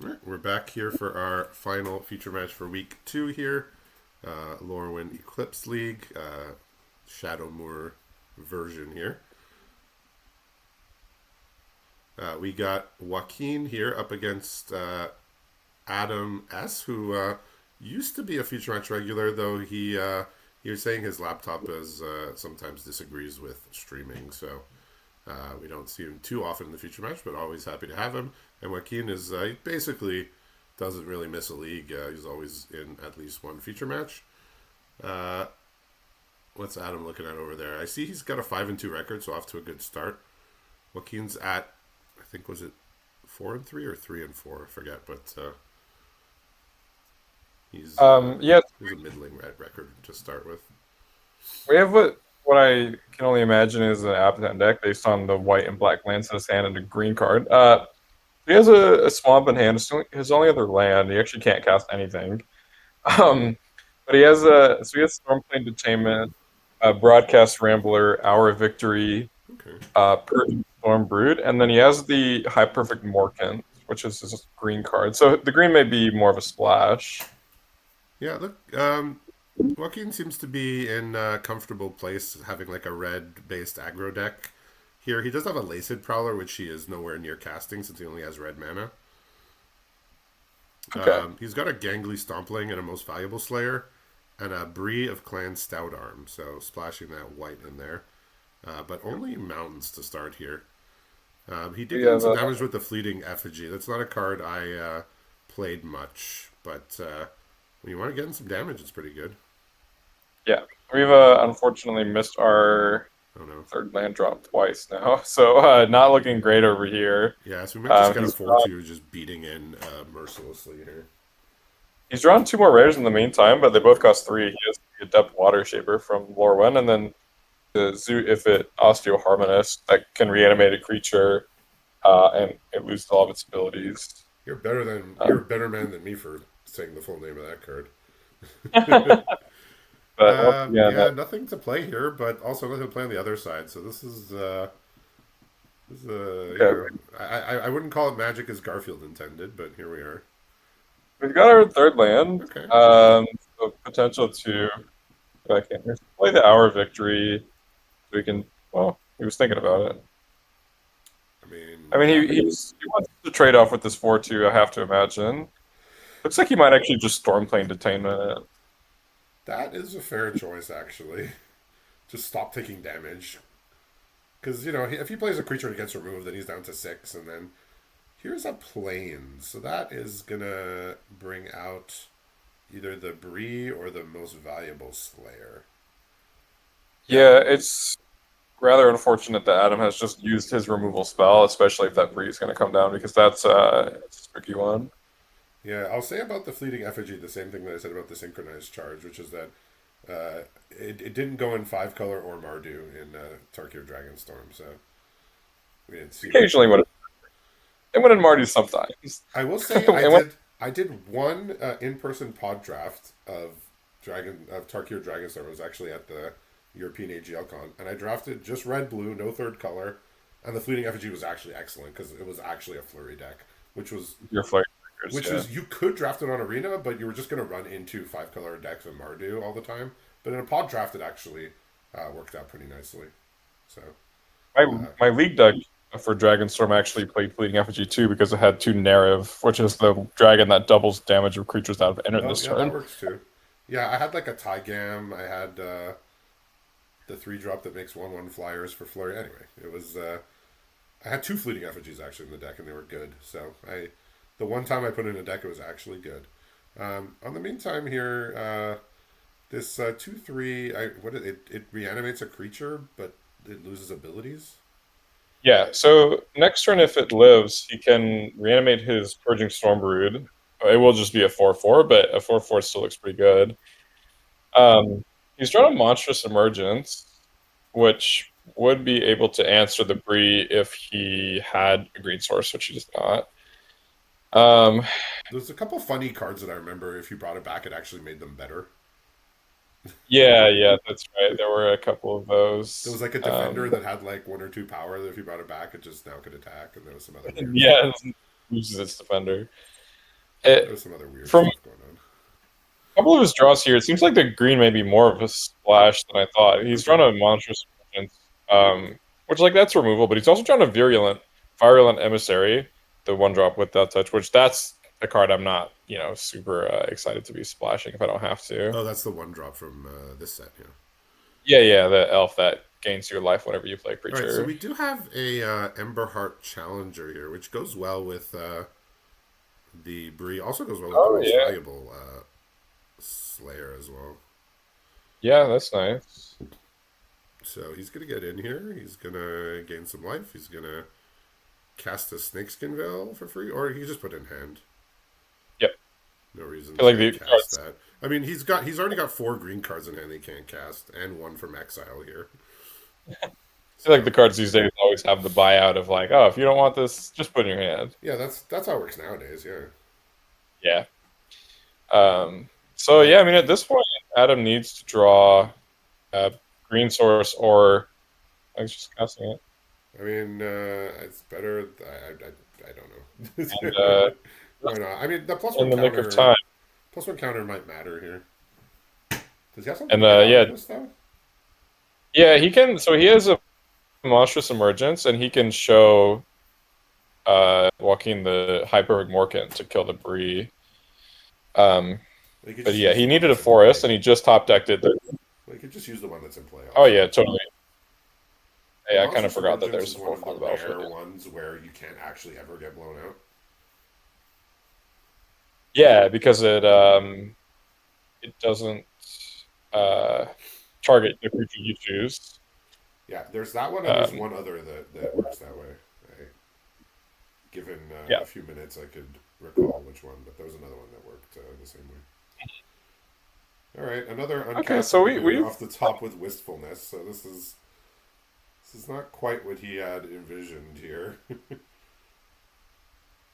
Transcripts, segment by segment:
All right, we're back here for our final feature match for week 2 here. Lorwyn Eclipsed League, Shadow Moor version here. We got Joaquin here up against Adam S., who used to be a feature match regular, though he was saying his laptop sometimes disagrees with streaming, so we don't see him too often in the feature match, but always happy to have him. And Joaquin is he basically doesn't really miss a league. He's always in at least one feature match. Uh, what's Adam looking at over there? I see he's got a 5-2 record, so off to a good start. Joaquin's at, I think, was it 4-3 or 3-4? I forget, but Yeah, he's a middling record to start with. we have what I can only imagine is an Appleton deck based on the white and black lands in his hand and a green card. He has a swamp in hand. It's his only other land. He actually can't cast anything. Um, but he has Stormplane Detainment, Broadcast Rambler, Hour of Victory, Okay. Purge Storm Brood, and then he has the High Perfect Morkant, which is his green card. So the green may be more of a splash. Yeah, look, Joaquin seems to be in a comfortable place having like a red based aggro deck here. He does have a Laced Prowler, which he is nowhere near casting since he only has red mana. Okay. He's got a Gangly Stompling and a Most Valuable Slayer, and a Bree of Clan Stout Arm, so splashing that white in there. But only mountains to start here. He did We get in have some damage with the Fleeting Effigy. That's not a card I played much, but when you want to get in some damage, it's pretty good. Yeah, we've unfortunately missed our I don't know. third land drop twice now, so not looking great over here. Yeah, so we might just get a He's 4-2 just beating in mercilessly here. drawn two more rares in the meantime, but they both cost three. He has the Adept Water Shaper from Lorwyn, and then the Zoo if it Osteo Harmonist that can reanimate a creature and it loses all of its abilities. You're Um, a better man than me for saying the full name of that card. but once again, Yeah, nothing to play here, but also nothing to play on the other side. So this is okay, I wouldn't call it magic as Garfield intended, but here we are. we've got our third land. Okay. So potential to I can't play the Hour of Victory. We can. Well, he was thinking about it. I mean, I mean, yeah, he wants to trade off with this 4-2. I have to imagine. Looks like he might actually just Stormplane Detainment it. that is a fair choice actually. Just stop taking damage. Because, if he plays a creature and gets removed, then he's down to 6, and then here's a plane. So that is going to bring out either the Bree or the Most Valuable Slayer. Yeah, Yeah, it's rather unfortunate that Adam has just used his removal spell, especially if that Bree is going to come down, because it's a tricky one. yeah. I'll say about the Fleeting Effigy the same thing that I said about the Synchronized Charge, which is that it didn't go in 5 color or Mardu in Tarkir Dragonstorm, so we didn't see much of Occasionally, it. when it went in Marty sometimes. I will say It went- I did one in-person pod draft of Tarkir Dragonstorm. It was actually at the European AGL Con, and I drafted just red blue, no third color, and the Fleeting Effigy was actually excellent because it was actually a flurry deck, which was your flag which yeah. was you could draft it on Arena, but you were just going to run into 5 color decks of Mardu all the time. But in a pod draft, it actually worked out pretty nicely. So My uh, my league deck for Dragonstorm actually played Fleeting Effigy too because it had two Narrative, which is the dragon that doubles damage of creatures that have entered oh this yeah, that turn. works too. Yeah, I had like a Tygam. I had the 3-drop that makes 1/1 flyers for flurry. Anyway, it was I had 2 Fleeting Effigies actually in the deck, and they were good. So the one time I put in a deck, it was actually good. On the meantime, here, this 2/3, it reanimates a creature, but it loses abilities. Yeah, so next turn, if it lives, he can reanimate his Purging Stormbrood. It will just be a 4/4, but a 4/4 still looks pretty good. He's drawn a Monstrous Emergence, which would be able to answer the Bree if he had a green source, which he does not. Um, There's a couple funny cards that I remember. If you brought it back, it actually made them better. yeah, that's right. There were a couple of There was those. like a defender that had like 1 or 2 power that if you brought it back, it just now could attack, and there was some other weird stuff. Yeah, it loses its defender. There's some other weird From stuff going on. couple of his draws here, it seems like the green may be more of a splash than I thought. He's drawn a monstrous emergence, which like that's removal, but he's also drawn a virulent emissary, the one drop with that touch, which that's a card I'm not super excited to be splashing if I don't have to. Oh, that's the one drop from this set. Yeah. Yeah, the elf that gains your life whenever you play a All right, so creature. we do have a Emberheart Challenger here, which goes well with the Bree. Also goes well with the Oh most yeah, valuable Slayer as well. yeah, that's nice. So he's gonna get in here. He's gonna gain some life. He's gonna cast a Snakeskin Veil for free, or he just put it in hand. Yep, No reason I feel like to the cast cards, that. I mean, he's already got 4 green cards in hand he can't cast, and one from exile here. I feel like the So cards these days always have the buyout of like, oh, if you don't want this, just put it in your hand. yeah, that's how it works nowadays. Yeah, Yeah. So but yeah, I mean, at this point, Adam needs to draw a green source, or I was just casting it, I mean, it's better. I don't and know. Why not? I mean, the in the nick of time, plus one counter might matter here. Does he have something and to get out yeah, of this though? yeah, he can. So he has a monstrous emergence, and he can show Joaquin the Hyper Morkan to kill the Bree. Um, He could but just yeah, use he the one needed a that's in forest, play. and he just top decked it. He could just use the one that's in play Oh also. yeah, totally. The Yeah, I kind of monstrous forgot that emergence there's is a one 4 of the on the battlefield. rare ones where you can't actually ever get blown out. Yeah, because it doesn't uh, target the creature you choose. Yeah, there's that one, and there's Um, one other that works that way. I, given yeah. a few minutes, I could recall which one, but there was another one that worked the same way. All right, another Okay, so uncastable here we've off the top with Wistfulness. So this is not quite what he had envisioned here.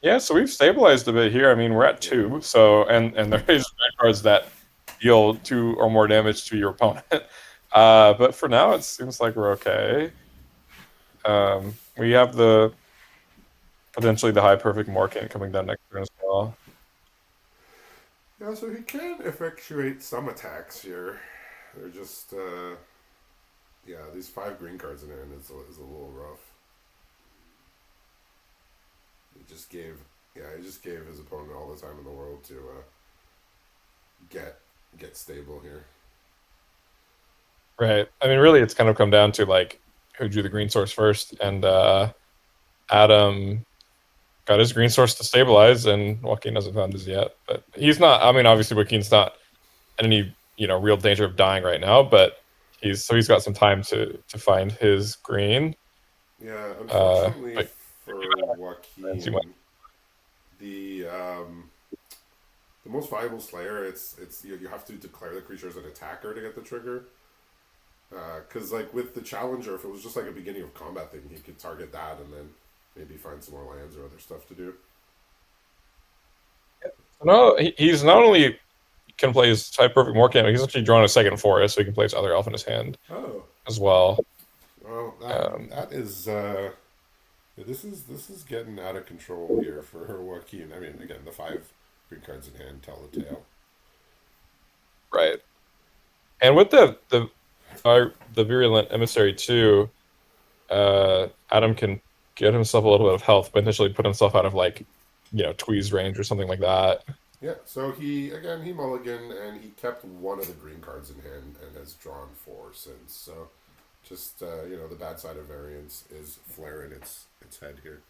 yeah, so we've stabilized a bit here. I mean, we're at Yeah. 2, so and there is red cards that deal 2 or more damage to your opponent. But for now, it seems like we're okay. We have the potentially the high perfect Morkan coming down next turn as well. Yeah, so he can effectuate some attacks here. They're just, yeah, these 5 green cards in hand is a little rough. He just gave, yeah, he just gave his opponent all the time in the world to get get stable here. Right. I mean, really, it's kind of come down to like who drew the green source first, and Adam got his green source to stabilize, and Joaquin hasn't found his yet. But he's not. I mean, obviously, Joaquin's not in any real danger of dying right now, but he's got some time to find his green. Yeah, unfortunately But for he might. Joaquin, the the most valuable Slayer, it's you have to declare the creature as an attacker to get the trigger. Because like with the Challenger, if it was just like a beginning of combat thing, he could target that and then maybe find some more lands or other stuff to do. No, he's not only can play his type perfect Morkan, he's actually drawn a second forest, so he can play his other elf in his hand Oh, as well. well, Um, that is this is getting out of control here for Joaquin. I mean, again, the 5 green cards in hand tell the tale. right. And with the virulent emissary too, Adam can get himself a little bit of health, potentially put himself out of like, Tweez range or something like that. Yeah, so he mulliganed and he kept one of the green cards in hand and has drawn 4 since. So just the bad side of variance is flaring its head here.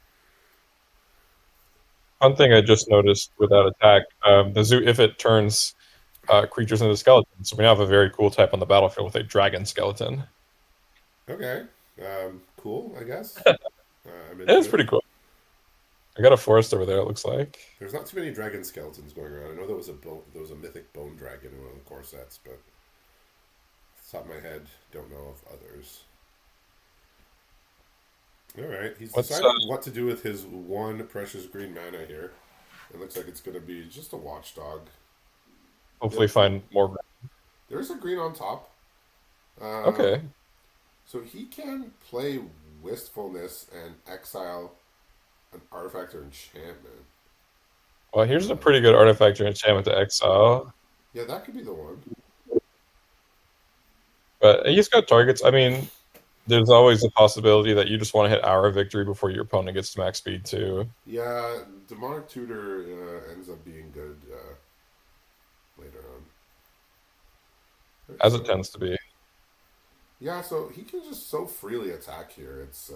One thing I just noticed without attack, the zoo if it turns creatures into skeletons, so we now have a very cool type on the battlefield with a dragon skeleton. Okay, cool. I guess I'm Yeah, into it's it. pretty cool. I got a forest over there. It looks like. There's not too many dragon skeletons going around. I know there was a mythic bone dragon in one of the core sets, but off the top of my head, don't know of others. All right, he's Let's deciding what to do with his one precious green mana here. It looks like it's going to be just a watchdog. hopefully Yep, find more. there's a green on top. Okay. So he can play Wistfulness and exile an artifact or enchantment. Well, here's a pretty good artifact or enchantment to exile. Yeah, that could be the one. But he's got targets. I mean, there's always a possibility that you just want to hit Hour of Victory before your opponent gets to max speed too, Yeah, Demonic Tutor ends up being good later on. Right, as it so tends to be. yeah, so he can just so freely attack here. It's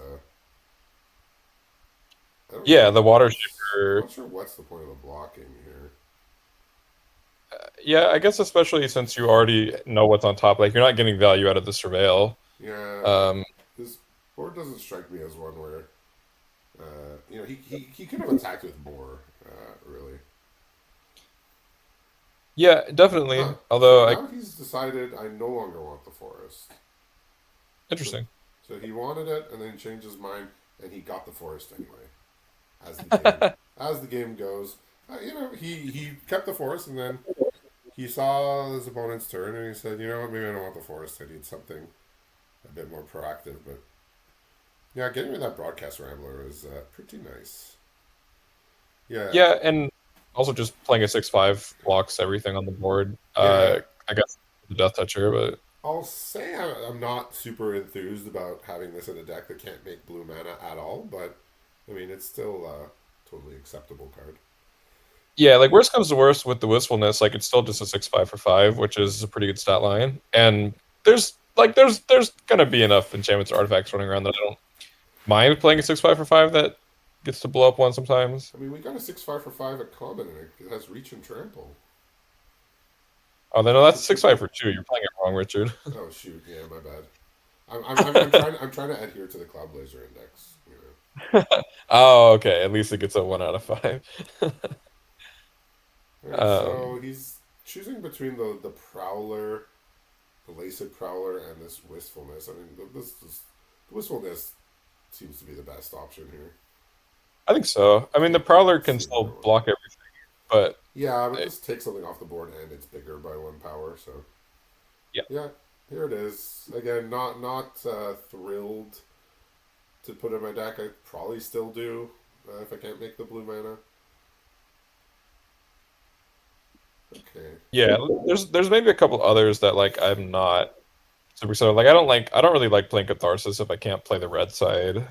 I don't Yeah, know the Water what's I'm Shaper. not sure what's the point of the blocking here. Yeah, I guess especially since you already know what's on top. Like you're not getting value out of the Surveil. Yeah, Um, his board doesn't strike me as one where he could have attacked with more really. yeah, Huh. definitely. So Although, now he's decided I no longer want the forest. So interesting. so he wanted it and then changed his mind and he got the forest anyway. As the game as the game goes, he kept the forest and then he saw his opponent's turn and he said, you know what, maybe I don't want the forest. I need something a bit more proactive. But yeah, getting rid of that broadcast rambler is pretty nice. Yeah, Yeah, and also just playing a 6/5 blocks everything on the board. yeah. I guess the Death Toucher, but I'll say I'm not super enthused about having this in a deck that can't make blue mana at all, but I mean it's still a totally acceptable card. yeah, like worst comes to worst with the Wistfulness, like it's still just a 6/5 for 5, which is a pretty good stat line. And there's gonna be enough enchantments or artifacts running around that I don't mind playing a 6/5 for 5 that gets to blow up one sometimes. I mean, we got a 6/5 for 5 at common, and it has reach and trample. Oh, then no, that's a 6/5 for 2. You're playing it wrong, Richard. Oh shoot, yeah, my bad. I'm trying to adhere to the Cloud Blazer Index. Oh, okay. At least it gets a 1 out of 5. All right, um, so he's choosing between the Prowler, the Laced Prowler, and this Wistfulness. I mean, the Wistfulness seems to be the best option here. I think so. I mean, the Prowler Let's can see another still one. block everything, but Yeah, but uh, this takes something off the board, and it's bigger by 1 power. So yeah. yeah, here it is. Again, not thrilled to put in my deck. I probably still do if I can't make the blue mana. Okay. Yeah, there's maybe a couple others that like I'm not super excited. Like I don't really like playing Catharsis if I can't play the red side.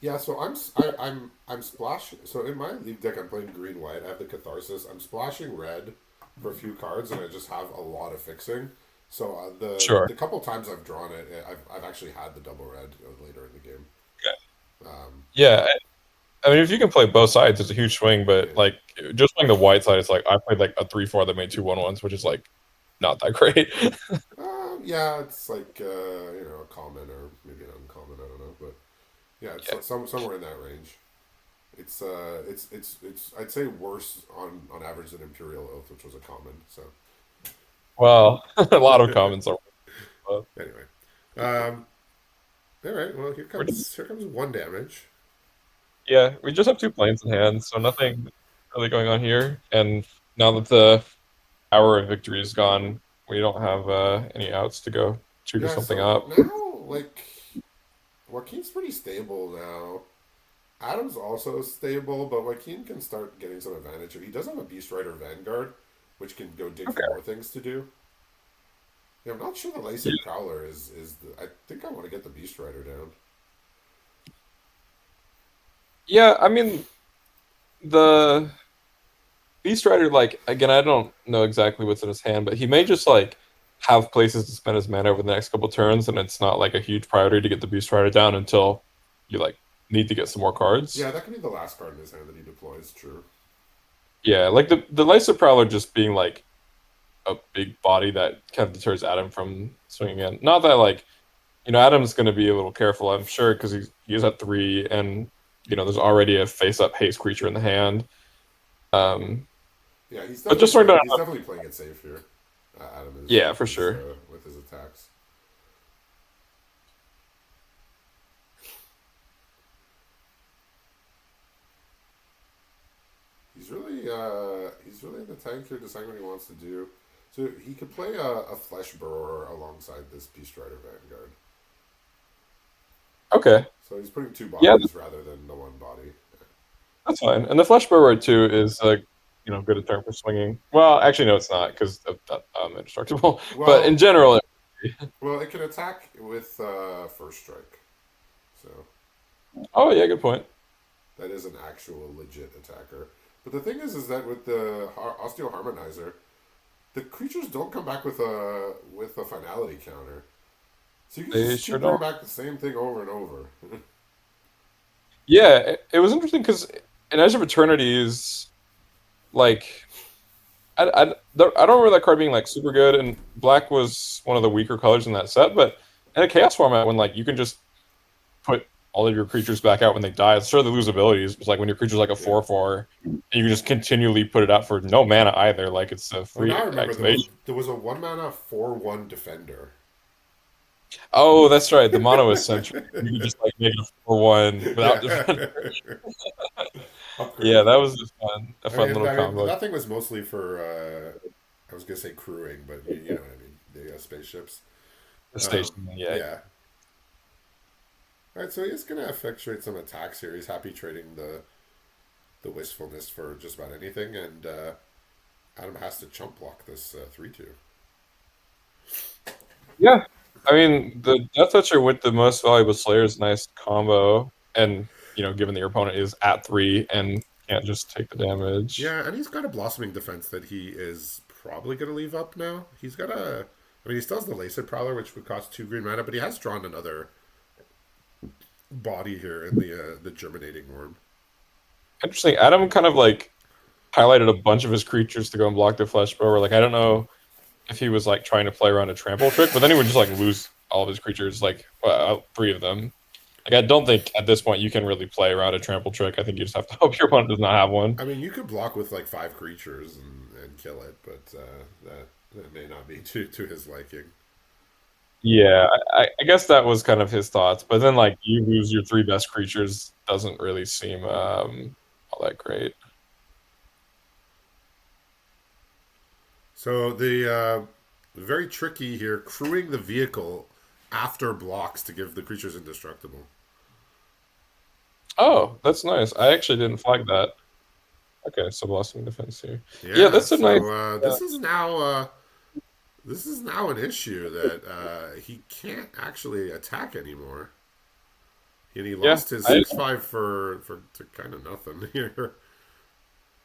Yeah, so I'm splashing. So in my league deck, I'm playing green white. I have the Catharsis. I'm splashing red for a few cards, and I just have a lot of fixing. So Sure. the couple times I've drawn it, I've actually had the double red later in the game. Okay. Um, Yeah, I mean if you can play both sides, it's a huge swing. But yeah. like just playing the white side, it's like I played like a 3/4 that made 2/1/1s, which is like not that great. Yeah, it's like a common or maybe an uncommon. I don't know, but yeah, it's Yeah. somewhere in that range. It's I'd say worse on average than Imperial Oath, which was a common. So Well, a lot of comments are. Uh, anyway, um, all right. Well, here we're just, comes here comes one damage. yeah, we just have 2 planes in hand, so nothing really going on here. And now that the hour of victory is gone, we don't have any outs to go trigger Yeah. something So up. now like Joaquin's pretty stable now. Adam's also stable, but Joaquin can start getting some advantage here. He does have a Beast Rider Vanguard, which can go dig for Okay. more things to do. Yeah, I'm not sure the Yeah, Laced Prowler is the. I think I want to get the Beast Rider down. yeah. I mean, the Beast Rider, like again, I don't know exactly what's in his hand, but he may just like have places to spend his mana over the next couple turns, and it's not like a huge priority to get the Beast Rider down until you like need to get some more cards. Yeah, that could be the last card in his hand that he deploys. True. Yeah, like the Lysa Prowler just being like a big body that kind of deters Adam from swinging in. Not that like Adam's going to be a little careful, I'm sure, because he's at 3, and there's already a face-up haste creature in the hand. Um, Yeah, he's but definitely just turned playing. out, He's definitely playing it safe here. Adam is yeah, for sure. with his attacks. He's really in the tank here, deciding what he wants to do. So he could play a Flesh Burrower alongside this Beast Rider Vanguard. Okay, So he's putting two yeah, bodies rather than the one body. That's fine. And the flesh borrower too is good a turn for swinging. Well, actually, no, it's not because indestructible. But in Well, general, well, it can attack with first strike, so oh yeah, good point. that is an actual legit attacker. But the thing is that with the Osteo Harmonizer, the creatures don't come back with a finality counter, so you can They just sure keep bringing don't. back the same thing over and over. Yeah, it was interesting because in Edge of Eternities, like I don't remember that card being like super good, and black was one of the weaker colors in that set. But in a chaos format, when like you can just put all of your creatures back out when they die, sure they lose abilities. It's like when your creature's like a Yeah. 4/4, and you can just continually put it out for no mana either. Like it's a Oh, now free I remember activation. there was a 1 mana 4/1 defender. Oh, that's right. The mono is central. You can just like make it a 4/1 without Yeah. defense. Yeah, Upgrade. that was just fun. A fun little I mean, combo. that thing was mostly for I was gonna say crewing, but you know what I mean. The spaceships. The station, yeah. Yeah. All right, so he's gonna effectuate some attacks here. He's happy trading the wistfulness for just about anything, and Adam has to chump block this 3/2. Yeah. I mean, the Death Toucher with the most valuable Slayer is a nice combo, and given that your opponent is at 3 and can't just take the damage. Yeah, and he's got a blossoming defense that he is probably gonna leave up now. He's got a. I mean, he still has the Laced Prowler, which would cost 2 green mana, but he has drawn another body here in the germinating worm. Interesting. Adam kind of like highlighted a bunch of his creatures to go and block the flesh blower. Like I don't know if he was like trying to play around a trample trick, but then he would just like lose all of his creatures, like 3 of them. Like I don't think at this point you can really play around a trample trick. I think you just have to hope your opponent does not have one. I mean, you could block with like 5 creatures and kill it, but that may not be to his liking. Yeah, I guess that was kind of his thoughts. But then like you lose your 3 best creatures doesn't really seem all that great. So the very tricky here, crewing the vehicle after blocks to give the creatures indestructible. Oh, that's nice. I actually didn't flag that. Okay, so blossoming defense here. Yeah, Yeah, that's a nice. so Uh, this is now an issue that he can't actually attack anymore, and he yeah, lost his I 6/5 for to kind of nothing here.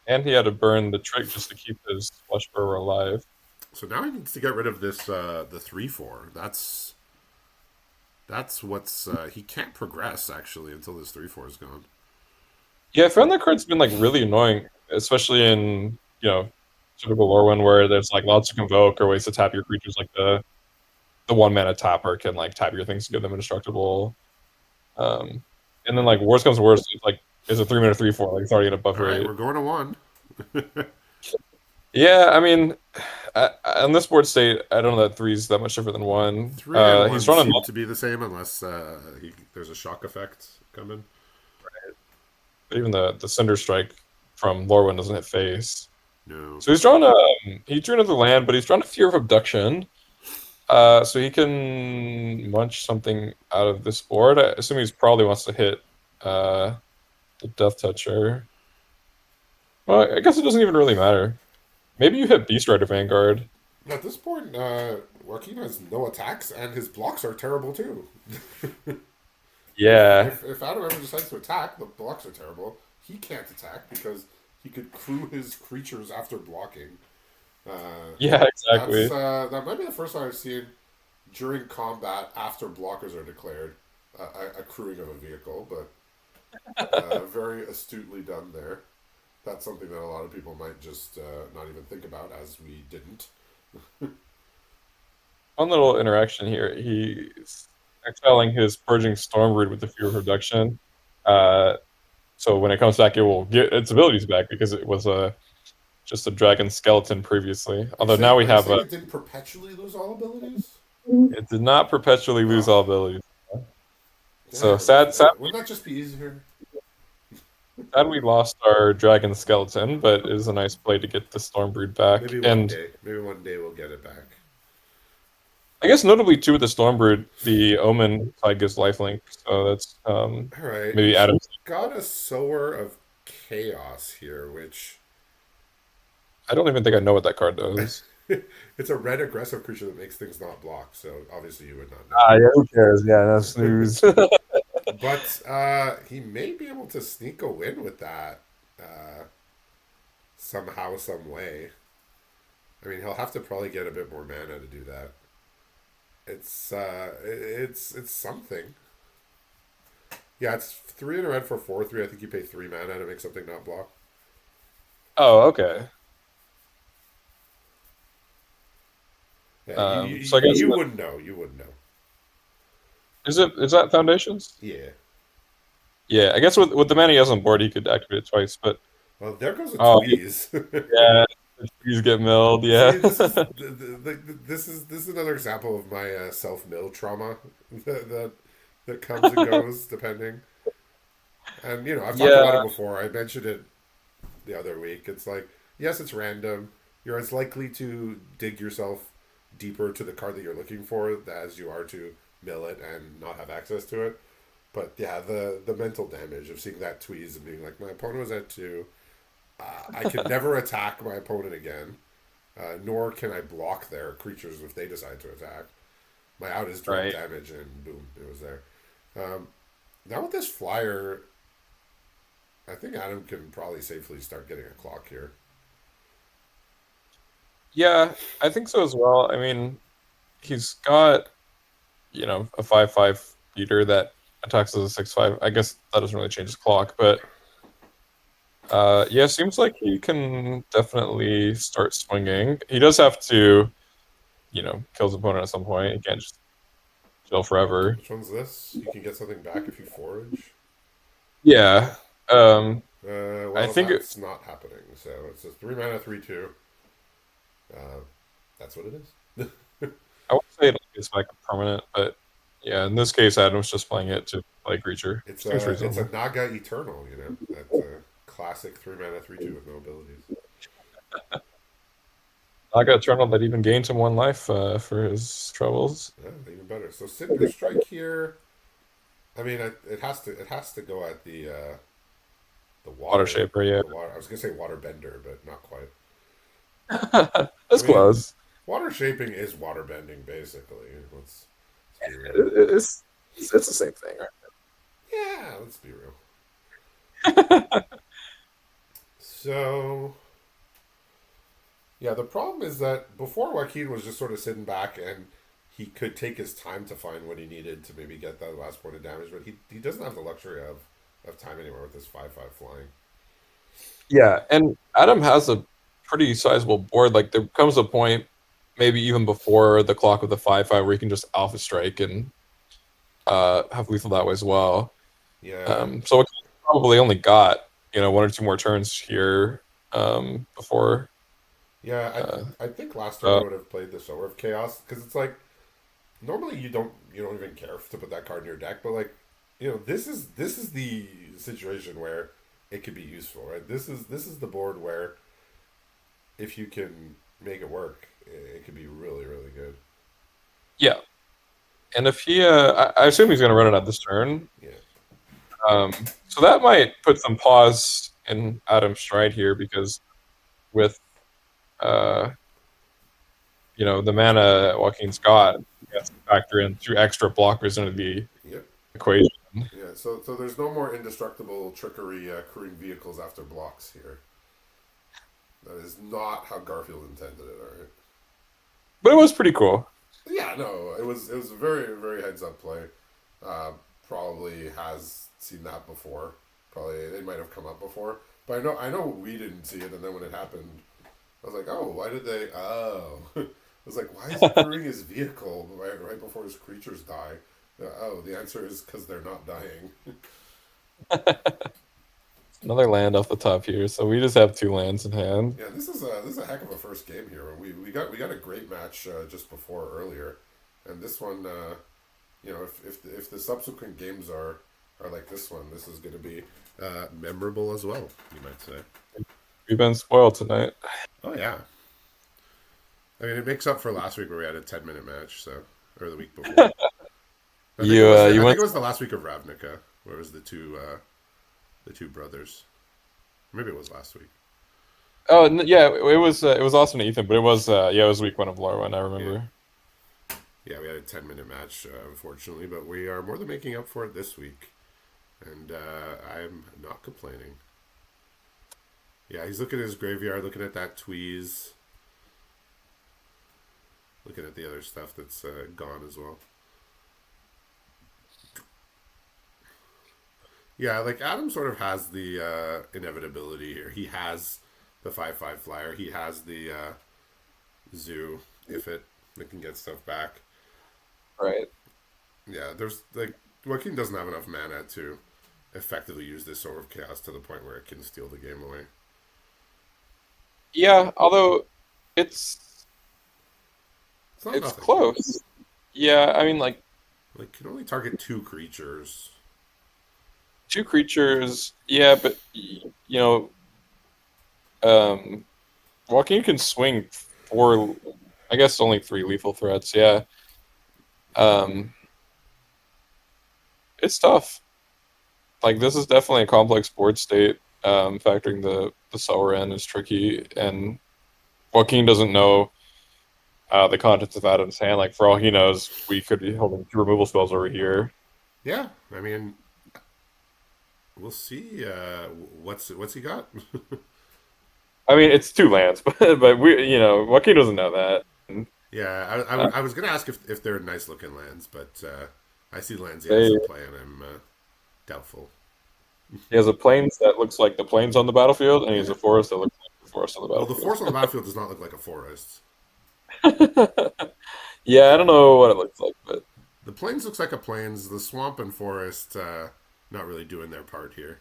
and he had to burn the trick just to keep his flesh burrower alive. So now he needs to get rid of this the 3/4. That's what's he can't progress actually until this 3/4 is gone. Yeah, I found that card's been like really annoying, especially in typical Lorwyn where there's like lots of convoke or ways to tap your creatures. Like the 1 mana tapper can like tap your things to give them indestructible. Um, and then like worst comes to worst, it's a 3 mana 3/4. Like it's already gonna All buff right, rate. we're going to one. Yeah, I mean, on this board state, I don't know that 3's that much different than 1. 3 and 1 He's drawn a seem to be the same unless there's a shock effect coming. but even the Cinder Strike from Lorwyn doesn't hit face. No. So he drew another land, but he's drawn a Fear of Abduction. So he can munch something out of this board. I assume he probably wants to hit the Death Toucher. Well, I guess it doesn't even really matter. Maybe you hit Beast Rider Vanguard. At this point, Joaquin has no attacks, and his blocks are terrible too. Yeah. If Adam ever decides to attack, the blocks are terrible. He can't attack because he could crew his creatures after blocking. Yeah, exactly. That might be the first time I've seen during combat after blockers are declared a crewing of a vehicle, but very astutely done there. That's something that a lot of people might just not even think about, as we didn't. Fun little interaction here. He's exiling his Purging Stormbrood with the Fear of Reduction. Uh, so when it comes back, it will get its abilities back because it was just a dragon skeleton previously. Although now we Are you have saying it didn't perpetually lose all abilities? it did not perpetually lose Oh, all abilities. So damn. sad Wouldn't that just be easier? we lost our dragon skeleton, but it is a nice play to get the Stormbrood back. Maybe one And day. Maybe one day we'll get it back. I guess notably too with the Stormbrood, the Omen side gives lifelink, so that's All right. maybe He's Adam's. got a sower of Chaos here, which I don't even think I know what that card does. it's a red aggressive creature that makes things not block. So obviously you would not Ah, yeah, who cares? Yeah, no know. snooze. But he may be able to sneak a win with that somehow, some way. I mean, he'll have to probably get a bit more mana to do that. It's something. Yeah, it's 3 in a red for 4/3. I think you pay 3 mana to make something not block. Oh, okay. Yeah, So I guess you wouldn't know. You wouldn't know. is that Foundations? Yeah. Yeah, I guess with the mana he has on board, he could activate it twice. But Well, there goes a oh tweeze. yeah, the trees get milled. Yeah, See, this is this is another example of my self mill trauma that comes and goes depending. And I've talked about it yeah, before. I mentioned it the other week. It's like, yes, it's random. You're as likely to dig yourself deeper to the card that you're looking for as you are to mill it and not have access to it. But yeah, the mental damage of seeing that tweeze and being like, my opponent was at 2. I can never attack my opponent again, nor can I block their creatures if they decide to attack. My out is direct right. damage, and boom, it was there. Now with this flyer, I think Adam can probably safely start getting a clock here. Yeah, I think so as well. I mean, he's got a 5/5 beater that attacks as a 6/5. I guess that doesn't really change his clock, but yeah, seems like he can definitely start swinging. He does have to, kill his opponent at some point. He can't just chill forever. Which one's this? You can get something back if you forage. Yeah. I Well, think that's not happening. So it's a 3 mana 3/2. Uh, that's what it is. I would say it's like a permanent, but yeah, in this case, Adam's just playing it to play creature, It's which seems a reasonable. Naga Eternal. That's a classic 3 mana 3/2 with no abilities. Naga Eternal that even gains him 1 life for his troubles. Yeah, even better. So Cinder Strike here. I mean, it has to go at the Water water Shaper, yeah. the water. I was gonna say water bender, but not quite. I That's mean, close. water shaping is water bending, basically. Let's be real. It's the same thing, Yeah, let's be real. right? So yeah, the problem is that before Joaquin was just sort of sitting back and he could take his time to find what he needed to maybe get that last point of damage, but he doesn't have the luxury of time anymore with this 5/5 flying. Yeah, and Adam has a pretty sizable board. Like there comes a point, maybe even before the clock of the 5/5, where you can just alpha strike and have lethal that way as well. Yeah, So it probably only got 1 or 2 more turns here before. yeah. Uh, I think last turn uh, I would have played the Sower of Chaos because it's like normally you don't even care to put that card in your deck, but like this is the situation where it could be useful, right? This is the board where if you can make it work, it could be really really good. yeah, and if he, I assume he's going to run it at this turn. Yeah, So that might put some pause in Adam's stride here because with uh, the mana Joaquin's got, he has to factor in 2 extra blockers into the yep, equation. yeah. So there's no more indestructible trickery crewing vehicles after blocks here. That is not how Garfield intended it. All right. But it was pretty cool. Yeah, no, it was a very very heads up play. Uh, Probably has seen that before. Probably it might have come up before, but I know we didn't see it, and then when it happened, I was like, oh, why did they? Oh, I was like, why is he crewing his vehicle right before his creatures die? Oh, the answer is because they're not dying. Another land off the top here, so we just have 2 lands in hand. Yeah, this is a heck of a first game here. We got a great match just before earlier, and this one, if the subsequent games are like this one, this is going to be memorable as well. You might say. We've been spoiled tonight. Oh yeah, I mean it makes up for last week where we had a 10-minute match, so or the week before. I think it was You I think went. it was the last week of Ravnica, where it was the two brothers. Maybe it was last week. Oh yeah, it was Austin and Ethan, but it was yeah, it was week one of Lorwyn, I Yeah. remember. Yeah, we had a 10-minute match, unfortunately, but we are more than making up for it this week. And I'm not complaining. Yeah, he's looking at his graveyard, looking at that tweeze, looking at the other stuff that's gone as well. Yeah, like Adam sort of has the inevitability here. He has the 5/5 flyer. He has the zoo if it can get stuff back. Right. Yeah, there's like Joaquin doesn't have enough mana to effectively use this Sword of Chaos to the point where it can steal the game away. Yeah, although it's It's not it's nothing. close. Yeah, I mean like Like can only target two creatures. two creatures. Yeah, but you know, um, Joaquin can swing four. I guess only three lethal threats. Yeah. Um, it's tough. Like this is definitely a complex board state. Factoring the sower in is tricky, and Joaquin doesn't know the contents of Adam's hand. Like for all he knows, we could be holding two removal spells over here. Yeah, I mean we'll see. What's he got? I mean, it's two lands, but we, Joaquin doesn't know that. And, Yeah, uh, I was gonna ask if they're nice looking lands, but I see lands he has they in play, and I'm doubtful. he has a plains that looks like the plains on the battlefield, and he has Yeah. a forest that looks like the forest on Well, the the forest on the battlefield does not look like a forest. battlefield. Yeah, I don't know what it looks like, but The plains looks like a plains. The swamp and forest not really doing their part here.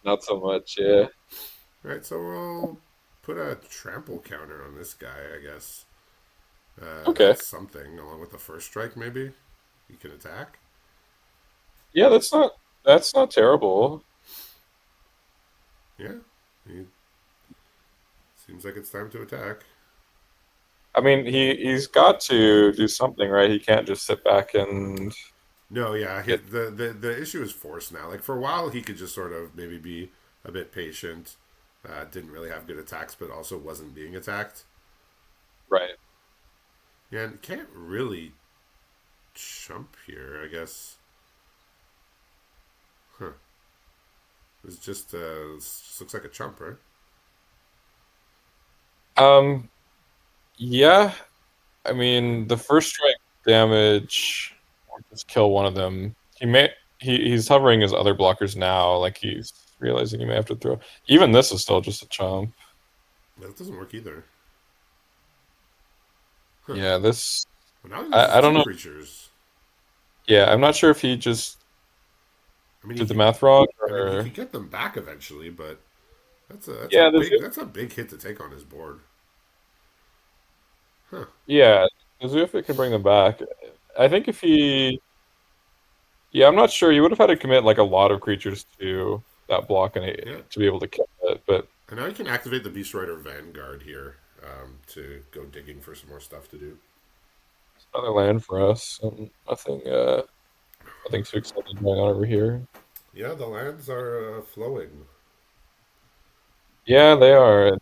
not so much. Yeah. All right, so we'll put a trample counter on this guy, I guess. Okay. That's something, along with the first strike, maybe. You can attack. Yeah, that's not terrible. Yeah. He seems like it's time to attack. I mean, he's got to do something, right? He can't just sit back and No, yeah. get The issue is force now. Like, for a while, he could just sort of maybe be a bit patient. Didn't really have good attacks, but also wasn't being attacked. right. Yeah, and can't really chump here, I guess. Huh. This just looks like a chump, right? Um, yeah. I mean, the first strike damage or just kill one of them. He's hovering his other blockers now, like he's realizing he may have to throw. Even this is still just a chump. But it doesn't work either. Huh. Yeah, this Well, now he I loses don't two know. creatures. Yeah, I'm not sure if he just I mean, did the math wrong he or could get them back eventually, but yeah, that's a big hit to take on his board. Huh. yeah, the Zufit can bring them back. I think if he yeah, I'm not sure. He would have had to commit like a lot of creatures to that block Yeah. to be able to kill it, but And now he can activate the Beast Rider Vanguard here to go digging for some more stuff to do. another land for us. Nothing too exciting going on over here. Yeah, the lands are flowing. Yeah, they are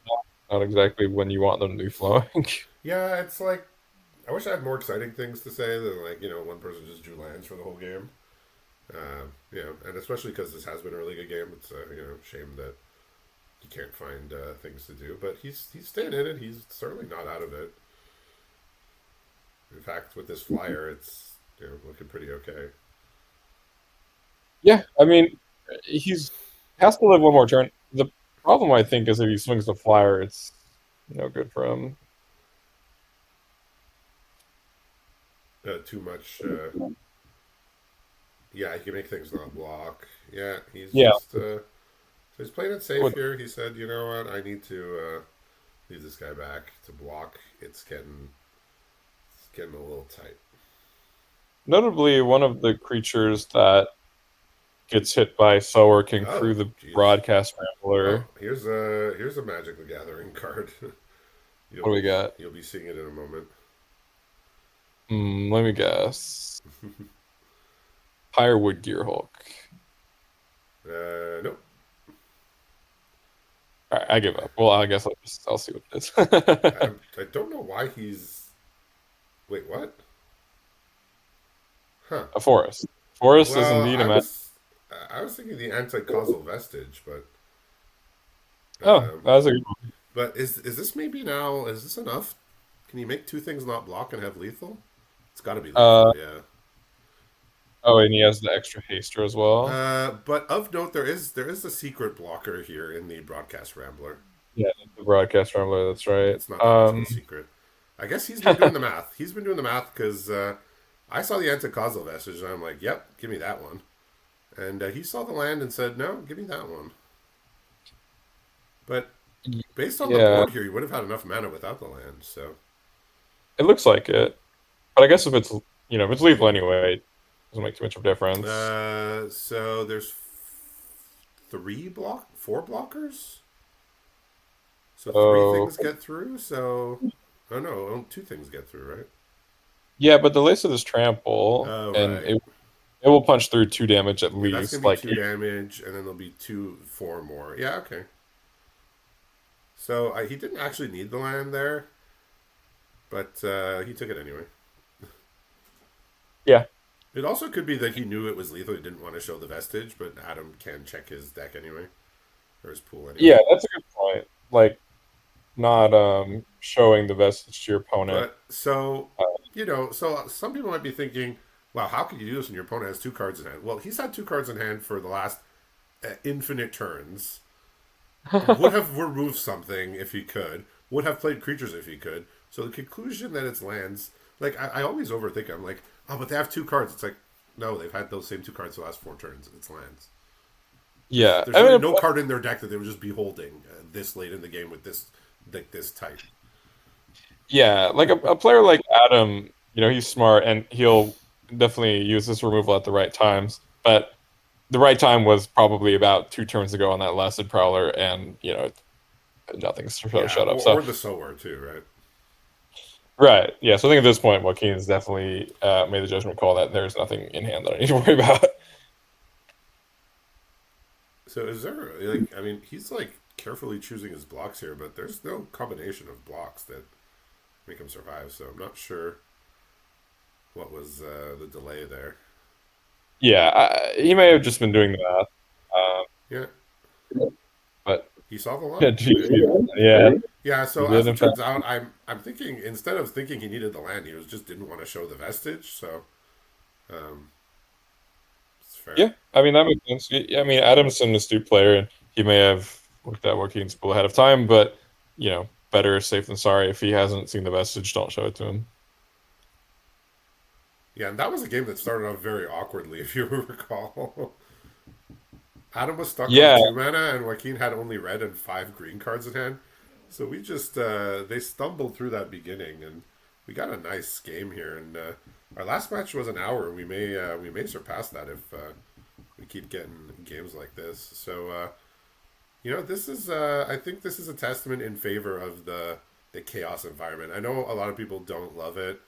not exactly when you want them to be flowing. Yeah, it's like I wish I had more exciting things to say than like one person just drew lands for the whole game. And especially because this has been a really good game, it's a shame that he can't find things to do. But he's staying in it. He's certainly not out of it. In fact, with this flyer, it's looking pretty okay. Yeah, I mean, he's has to live one more turn. The problem I think is if he swings the flyer, it's no good for him. Too much. Yeah, he can make things not block. Yeah, he's Yeah, just. So he's playing it safe would here. He said, "You know what? I need to leave this guy back to block. It's getting a little tight." notably one of the creatures that gets hit by Sower can crew Oh, the jeez. broadcast Oh, rambler. here's a Magic the Gathering card. What do we got? You'll be seeing it in a moment. Let me guess. Firewood Gearhulk. Nope. I give up. Well, I guess I'll see what it is. I don't know why he's. Wait, what? Huh. A forest. Forest is Well, indeed a magic. I was thinking the anti-causal vestige, Oh, um, that was a good one. but is this maybe now? Is this enough? Can you make two things not block and have lethal? It's got to be Uh, lethal, yeah. oh, and he has the extra haster as well. But of note, there is a secret blocker here in the broadcast rambler. Yeah, the broadcast rambler. That's right. It's not that much of a secret. I guess he's been doing the math. He's been doing the math because I saw the anti-causal vestige and I'm like, yep, give me that one. And he saw the land and said, no, give me that one. But based on the Yeah, board here, he would have had enough mana without the land. So it looks like it. But I guess if it's if it's lethal anyway, it doesn't make too much of a difference. so there's four blockers. So three So things get through. So oh no, two things get through, right? yeah, but the lace of this trample, Oh and right. it will punch through 2 damage at Yeah, that's gonna least. be Like two damage, and then there'll be four more. Yeah, okay. So he didn't actually need the land there, but he took it anyway. yeah, It also could be that he knew it was lethal. He didn't want to show the vestige, but Adam can check his deck anyway, or his pool anyway. yeah, that's a good point. Like not showing the vestige to your opponent. But so Uh, so some people might be thinking, "Wow, how could you do this when your opponent has two cards in hand?" Well, he's had two cards in hand for the last infinite turns. Would have removed something if he could. Would have played creatures if he could. So the conclusion that it's lands, like I always overthink it. I'm like, oh, but they have two cards. It's like, no, they've had those same two cards the last four turns. It's lands. There's yeah, there's I really mean, no card in their deck that they would just be holding this late in the game with this type. yeah, like a player like Adam, he's smart and he'll definitely use this removal at the right times. But the right time was probably about 2 turns ago on that Lasted Prowler, and nothing's Yeah, shut up. So or the sower too, right? right, yeah. So I think at this point, Joaquin's definitely made the judgment call that there's nothing in hand that I need to worry about. So is there like I mean he's like carefully choosing his blocks here, but there's no combination of blocks that make him survive. So I'm not sure what was the delay there. Yeah, he may have just been doing the math, Yeah, but he saw the yeah, line, right? yeah, Yeah. he So did as in it fact. turns out, I'm thinking instead of thinking he needed the land, he was just didn't want to show the vestige. So um, it's fair. Yeah, I mean that makes sense. I mean Adam's an astute player, and he may have looked at Joaquin's pool ahead of time, but better safe than sorry. If he hasn't seen the message, don't show it to him. Yeah, and that was a game that started off very awkwardly, if you recall. Adam was stuck on Yeah, two mana, and Joaquin had only red and five green cards in hand. So we just they stumbled through that beginning, and we got a nice game here. And our last match was an hour. We may surpass that if we keep getting games like this. So this is I think this is a testament in favor of the chaos environment. I know a lot of people don't love it.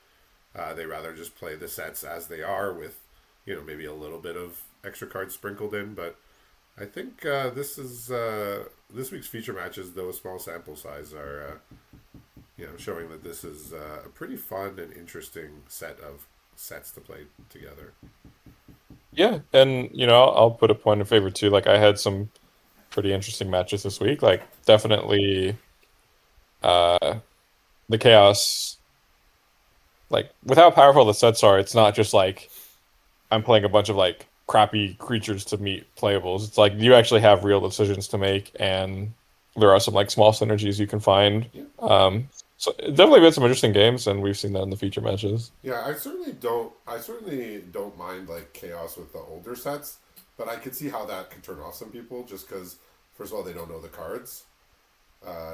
They rather just play the sets as they are with maybe a little bit of extra cards sprinkled in, but I think this week's feature matches, though a small sample size, are showing that this is a pretty fun and interesting set of sets to play together. yeah, and I'll put a point in favor too. Like I had some pretty interesting matches this week. Like definitely, uh, the chaos. Like with how powerful the sets are, it's not just like I'm playing a bunch of like crappy creatures to meet playables. It's like you actually have real decisions to make, and there are some like small synergies you can find. Yeah, So it's definitely been some interesting games, and we've seen that in the feature matches. yeah. I certainly don't mind like chaos with the older sets, but I could see how that could turn off some people just because first of all they don't know the cards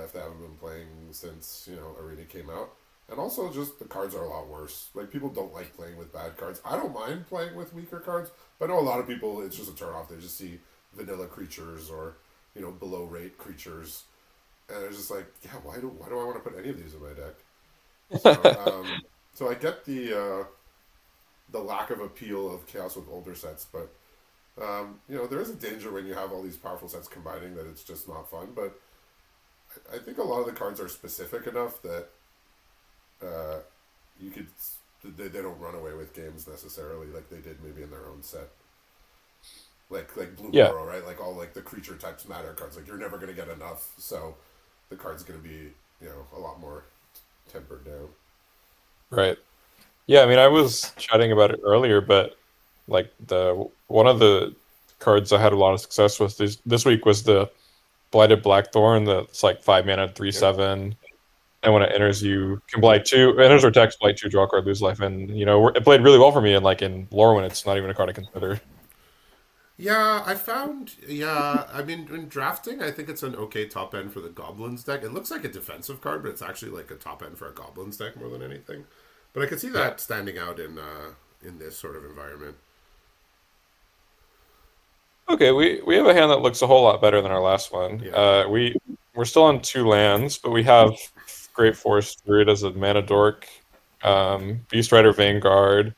if they haven't been playing since Arena came out. And also, just the cards are a lot worse. Like people don't like playing with bad cards. I don't mind playing with weaker cards, but I know a lot of people. It's just a turn off. They just see vanilla creatures or below rate creatures, and it's just like, yeah, why do I want to put any of these in my deck? So so I get the lack of appeal of chaos with older sets, but there is a danger when you have all these powerful sets combining that it's just not fun. But I think a lot of the cards are specific enough that uh, you could they don't run away with games necessarily like they did maybe in their own set. Like blue Yeah, burrow, right? Like all like the creature types matter cards. Like you're never gonna get enough, so the card's gonna be a lot more tempered down. right. Yeah, I mean, I was chatting about it earlier, but like the one of the cards I had a lot of success with this week was the Blighted Blackthorn. That's like 5 mana, three Yep. seven, and when it enters, you can blight two. It enters or text, blight two, draw a card, lose life, and it played really well for me. And like in Lorwyn, it's not even a card I consider. Yeah, I found. Yeah, I mean, in drafting, I think it's an okay top end for the goblins deck. It looks like a defensive card, but it's actually like a top end for a goblins deck more than anything. But I could see Yeah. that standing out in this sort of environment. Okay, we have a hand that looks a whole lot better than our last one. Yeah, We're still on two lands, but we have Great Forest Druid as a mana dork, Beast Rider Vanguard,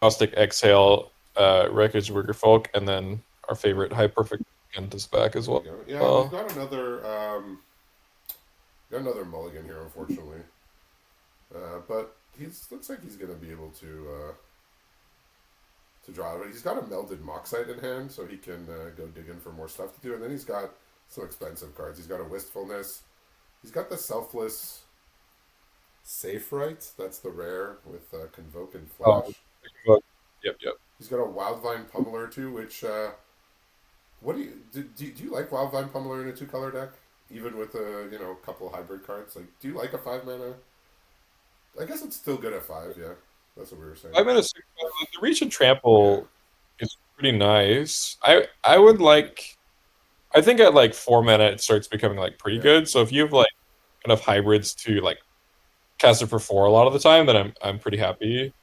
Caustic Exhale, Wreckage Worker Folk, and then our favorite High Perfect Gent is back as there you well. go. Yeah, we've Well, got another mulligan here, unfortunately. But he's looks like he's gonna be able to draw it. He's got a melded Moxite in hand, so he can go digging for more stuff to do. And then he's got some expensive cards. He's got a Wistfulness. He's got the Selfless Safe Right. That's the rare with Convoke and oh, Flash. yep, yep. He's got a Wildvine Pummeler too, which what do you like Wildvine Pummeler in a two color deck? Even with a couple hybrid cards, like do you like a 5 mana? I guess it's still good at five. Yeah, that's what we were saying. I'm at a six. The Reach and Yeah, Trample is pretty nice. I would like. I think at like 4 mana it starts becoming like pretty yeah. good. So if you have like enough hybrids to like cast it for four a lot of the time, then I'm pretty happy.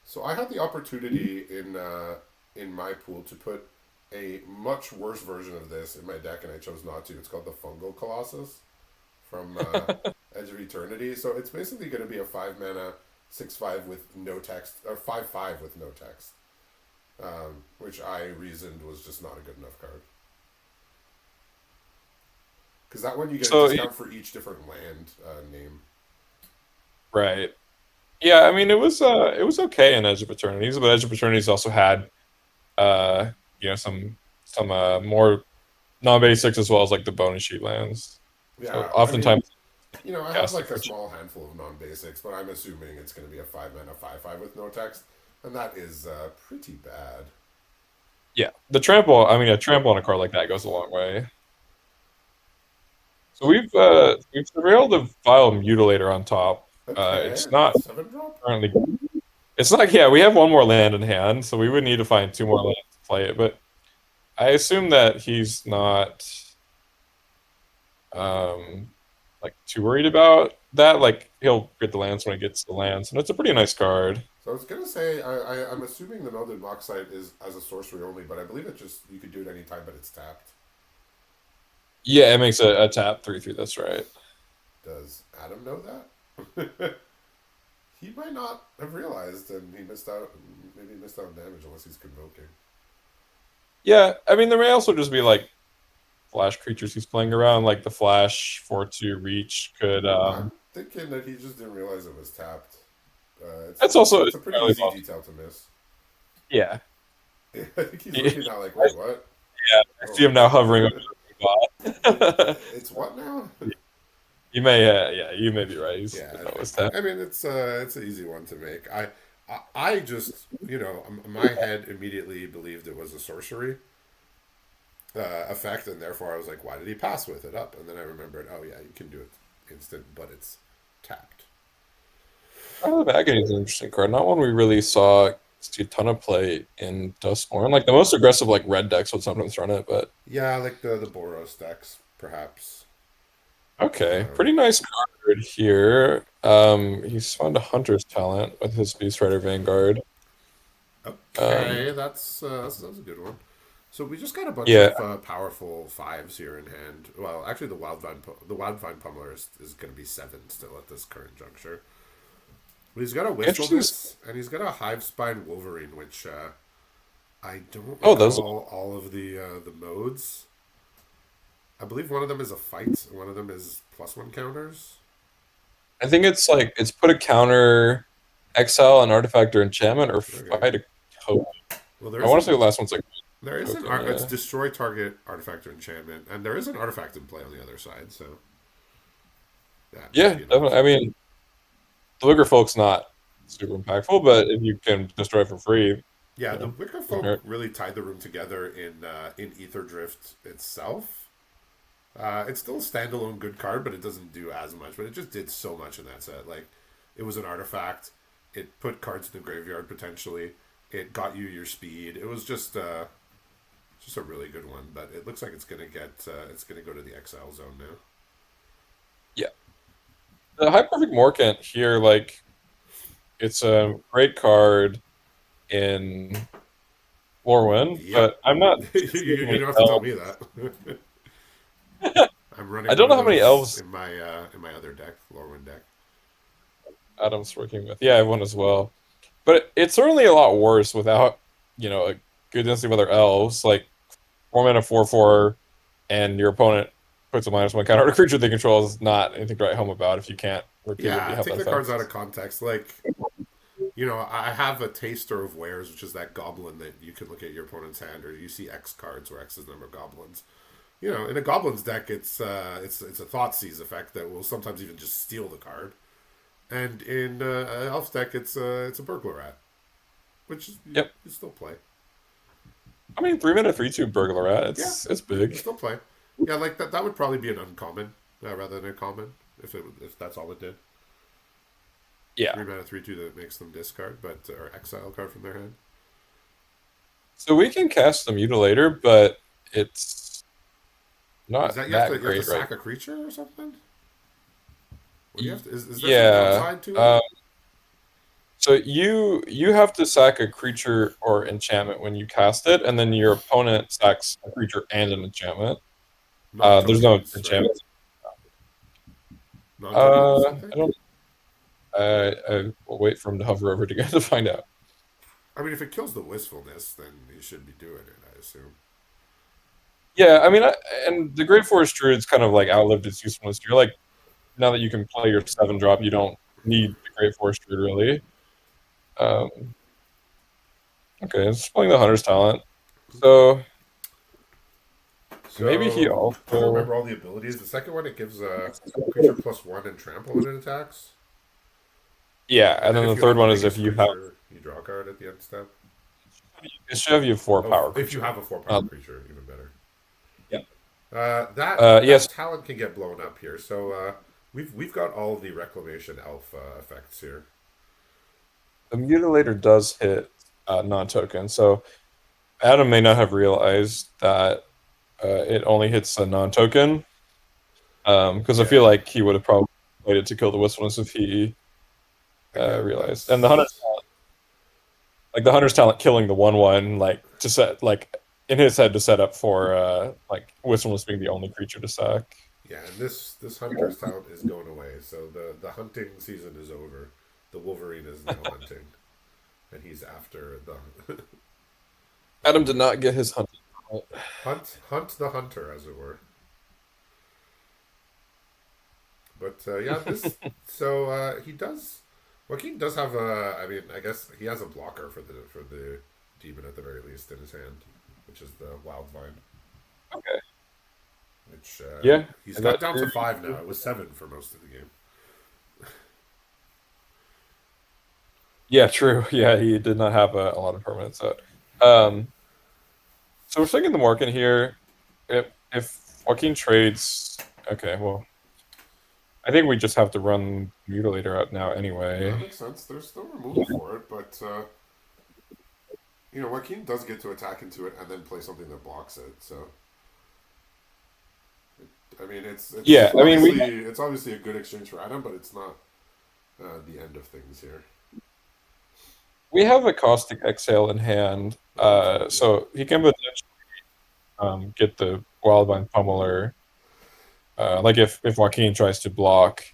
So I had the opportunity in my pool to put a much worse version of this in my deck, and I chose not to. It's called the Fungal Colossus from Edge of Eternity. So it's basically going to be a 5 mana 6/5 with no text, or 5/5 with no text, which I reasoned was just not a good enough card. Because that one you get a So discount for each different land name. right. Yeah, I mean it was okay in Edge of Eternities, but Edge of Eternities also had uh some more non-basics as well as like the bonus sheet lands. So Yeah, I mean, oftentimes I have cast it like a for cheap. small handful of non basics, but I'm assuming it's going to be a 5 mana 5/5 with no text, and that is pretty bad. Yeah. The trample, I mean a trample on a card like that goes a long way. So we've surveilled the Vile Mutilator on top. Okay, It's not 7 drop? currently it's not yeah, we have one more land in hand, so we would need to find two more lands to play it, but I assume that he's not um like too worried about that. Like he'll get the lands when he gets the lands, and it's a pretty nice card. So I was going to say, I'm assuming the Melded Moxite is as a sorcery only, but I believe it just, you could do it anytime, but it's tapped. Yeah, it makes a tap 3/3. That's right. Does Adam know that? He might not have realized, and he missed out, maybe he missed out on damage unless he's convoking. Yeah, I mean there may also just be like flash creatures he's playing around, like the flash 4/2 reach could. I'm thinking that he just didn't realize it was tapped. That's also It's a pretty entirely easy possible. detail to miss. Yeah, I think he's yeah. looking now like, wait, what? I Oh, see him now hovering over the bot. it's what now? You may, yeah, you may be right. He's Yeah, that was that. I mean it's an easy one to make. I just my head immediately believed it was a sorcery effect, and therefore I was like, why did he pass with it up? And then I remembered, oh yeah, you can do it instant, but it's tapped. Oh, the Agony is an interesting card. Not one we really see a ton of play in Duskborn. Like the most aggressive, like red decks would sometimes run it, but Yeah, like the Boros decks, perhaps. okay, Um, pretty nice card here. He's found a Hunter's Talent with his Beast Rider Vanguard. Um, okay, that's a good one. So we just got a bunch yeah, of powerful fives here in hand. Well, actually, the Wildvine Pummeler is going to be 7 still at this current juncture. But he's got a interesting. Wistfulness and he's got a Hive Spine Wolverine, which I don't Oh, those. recall all of the modes. I believe one of them is a fight, and one of them is +1 counters. I think it's like it's put a counter, exile an artifact or enchantment, or Okay. fight a token. Well, there I want to say isn't. the last one's like There is an token. art. It's Yeah, destroy target artifact or enchantment, and there is an artifact in play on the other side, so that might yeah, be an definitely. I option. mean, the Liquor Folk's not super impactful, but if you can destroy it for free, Yeah, you the know, Wicker doesn't Folk hurt. really tied the room together in Ether Drift itself. It's still a standalone good card, but it doesn't do as much. But it just did so much in that set. Like, it was an artifact. It put cards in the graveyard potentially. It got you your speed. It was just a really good one. But it looks like it's gonna go to the exile zone now. Yeah, the High Perfect Morcant here, like it's a great card in Lorwyn, Yep. but I'm not You seeing many don't have to tell me elves. that. I'm running I one don't know of how many those elves in my other deck, Lorwyn deck. Adam's working with. Yeah, I have one as well. But it's certainly a lot worse without, a good density of other elves. Like 4 mana 4/4, and your opponent puts a -1 counter on a creature they control is not anything to write home about if you can't repeatedly Yeah, have take that the cards effect. out of context. Like, I have a taster of wares, which is that goblin that you can look at your opponent's hand, or you see X cards where X is the number of goblins. In a goblin's deck, it's a Thoughtseize effect that will sometimes even just steal the card, and in an elf deck, it's a burglar rat, which Yep. you still play. I mean, 3 mana 3/2 burglar rat. Yeah, It's you big. still play. Yeah, like that would probably be an uncommon rather than a common if that's all it did. Yeah. 3 mana 3/2 that makes them discard, but or exile card from their hand. So we can cast the Mutilator, but it's Is not that that you have to great right sack a creature or something? What do you now. have to? Is there some Yeah. downside to it? So you have to sack a creature or enchantment when you cast it, and then your opponent sacks a creature and an enchantment. Non There's no tokens, right? enchantments. Non tokens, I I think. don't. I will wait for him to hover over to get to find out. I mean, if it kills the wistfulness, then you should be doing it. I assume. Yeah, I mean, and the Great Forest Druid's kind of like outlived its usefulness. You're like now that you can play your 7 drop, you don't need the Great Forest Druid really. Um, okay, it's playing the Hunter's Talent, Okay. so maybe he So trying to also. remember all the abilities. The second one, it gives a creature +1 and trample when it attacks, Yeah, and and then then if the you third have the one is if biggest you have. creature, you draw a card at the end step. It should have you 4 power If you creature. have a 4 power creature, even better. Yeah. That Yes, talent can get blown up here. So we've got all of the reclamation elf effects here. the Mutilator does hit non-token, so Adam may not have realized that it only hits a non-token. Because I feel Yeah, like he would have probably played it to kill the wistfulness if he again, realized. And that's the hunter's talent killing the 1/1, like to set like in his head to set up for like wistfulness being the only creature to sack. yeah. And this hunter's talent is going away. So the hunting season is over. The Wolverine is now hunting, and he's after the Adam did not get his hunting. hunt the hunter, as it were. But yeah, this so he does. Joaquin does have a. I mean, I guess he has a blocker for the demon at the very least in his hand, which is the wild vine. Okay. Which Yeah, he's and got that down to is 5 now. It was 7 for most of the game. yeah, true. Yeah, he did not have a lot of permanents out. Um, so we're thinking the market here. If Joaquin trades, okay, well, I think we just have to run Mutilator out now No, that anyway. makes sense. There's still removal for it, but Joaquin does get to attack into it and then play something that blocks it. So I mean, Yeah, I mean it's obviously a good exchange for Adam, but it's not the end of things here. we have a Caustic Exhale in hand, Oh, that's good. Yeah. so he can potentially get the Wildvine Pummeler. Like if Joaquin tries to block,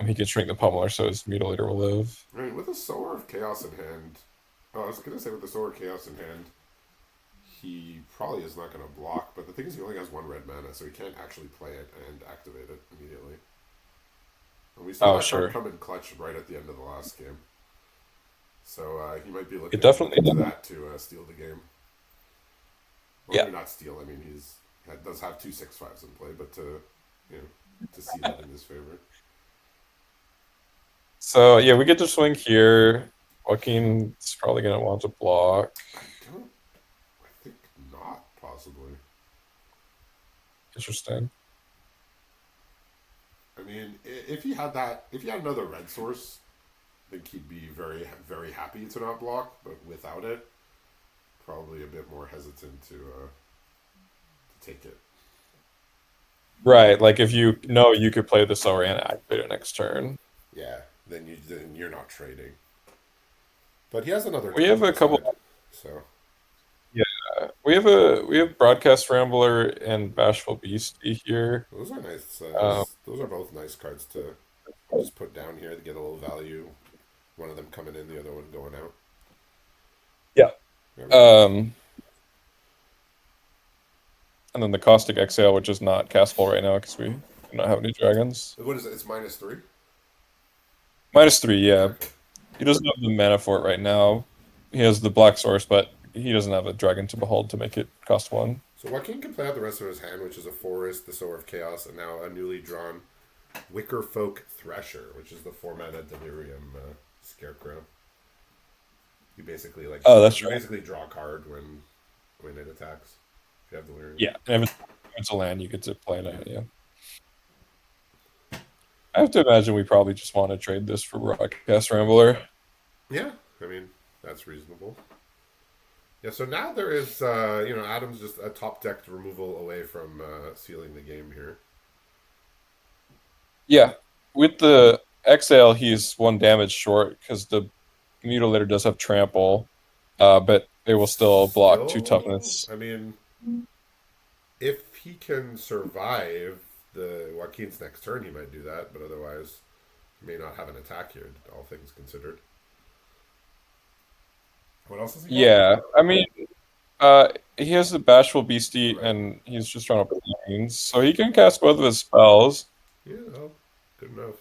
he can shrink the Pummeler so his Mutilator will live. I mean, with a Sower of Chaos in hand. Oh, I was gonna say with the Sower of Chaos in hand, he probably is not going to block, but the thing is, he only has one red mana, so he can't actually play it and activate it immediately. And we saw Oh, that card sure. come in clutch right at the end of the last game, so he might be It looking to definitely. that to steal the game. Or Yeah. maybe not steal. I mean, he does have two 6/5s in play, but to you know to see that in his favor. So yeah, we get to swing here. Joaquin's probably gonna want to block. I don't. I think not possibly. Interesting. I mean, if he had that, if he had another red source, I think he'd be very happy to not block. But without it, probably a bit more hesitant to take it. Right, like if you know you could play the Sower and activate it next turn. Yeah, then you're not trading. But he has another We have card a couple. beside, so Yeah, we have Broadcast Rambler and Bashful Beastie here. those are nice. Um, Those are both nice cards to just put down here to get a little value. One of them coming in, the other one going out. yeah. There we go. Um, and then the Caustic Exhale, which is not castable right now because we do not have any dragons. What is it? It's -3. -3, yeah. Okay. He doesn't have the mana for it right now. He has the black source, but he doesn't have a dragon to behold to make it cost one. So Joaquin can play out the rest of his hand, which is a forest, the Sower of Chaos, and now a newly drawn Wicker Folk Thresher, which is the 4 mana Delirium Scarecrow. You basically Oh, that's you right. basically draw a card when it attacks. If you have Delirium. Yeah, and if it's a land, you get to play Yeah. it. Yeah, I have to imagine we probably just want to trade this for Broadcast Rambler. Yeah, I mean that's reasonable. Yeah, so now there is, Adam's just a top decked removal away from sealing the game here. Yeah, with the Exhale, he's one damage short because the Mutilator does have Trample, but they will still block two Still, toughness. I mean, if he can survive the Joaquin's next turn, he might do that, but otherwise, he may not have an attack here, all things considered. What else has he got? Yeah, I mean, he has the Bashful Beastie, Right. and he's just trying to play lanes, so he can cast both of his spells. Yeah, well, good enough.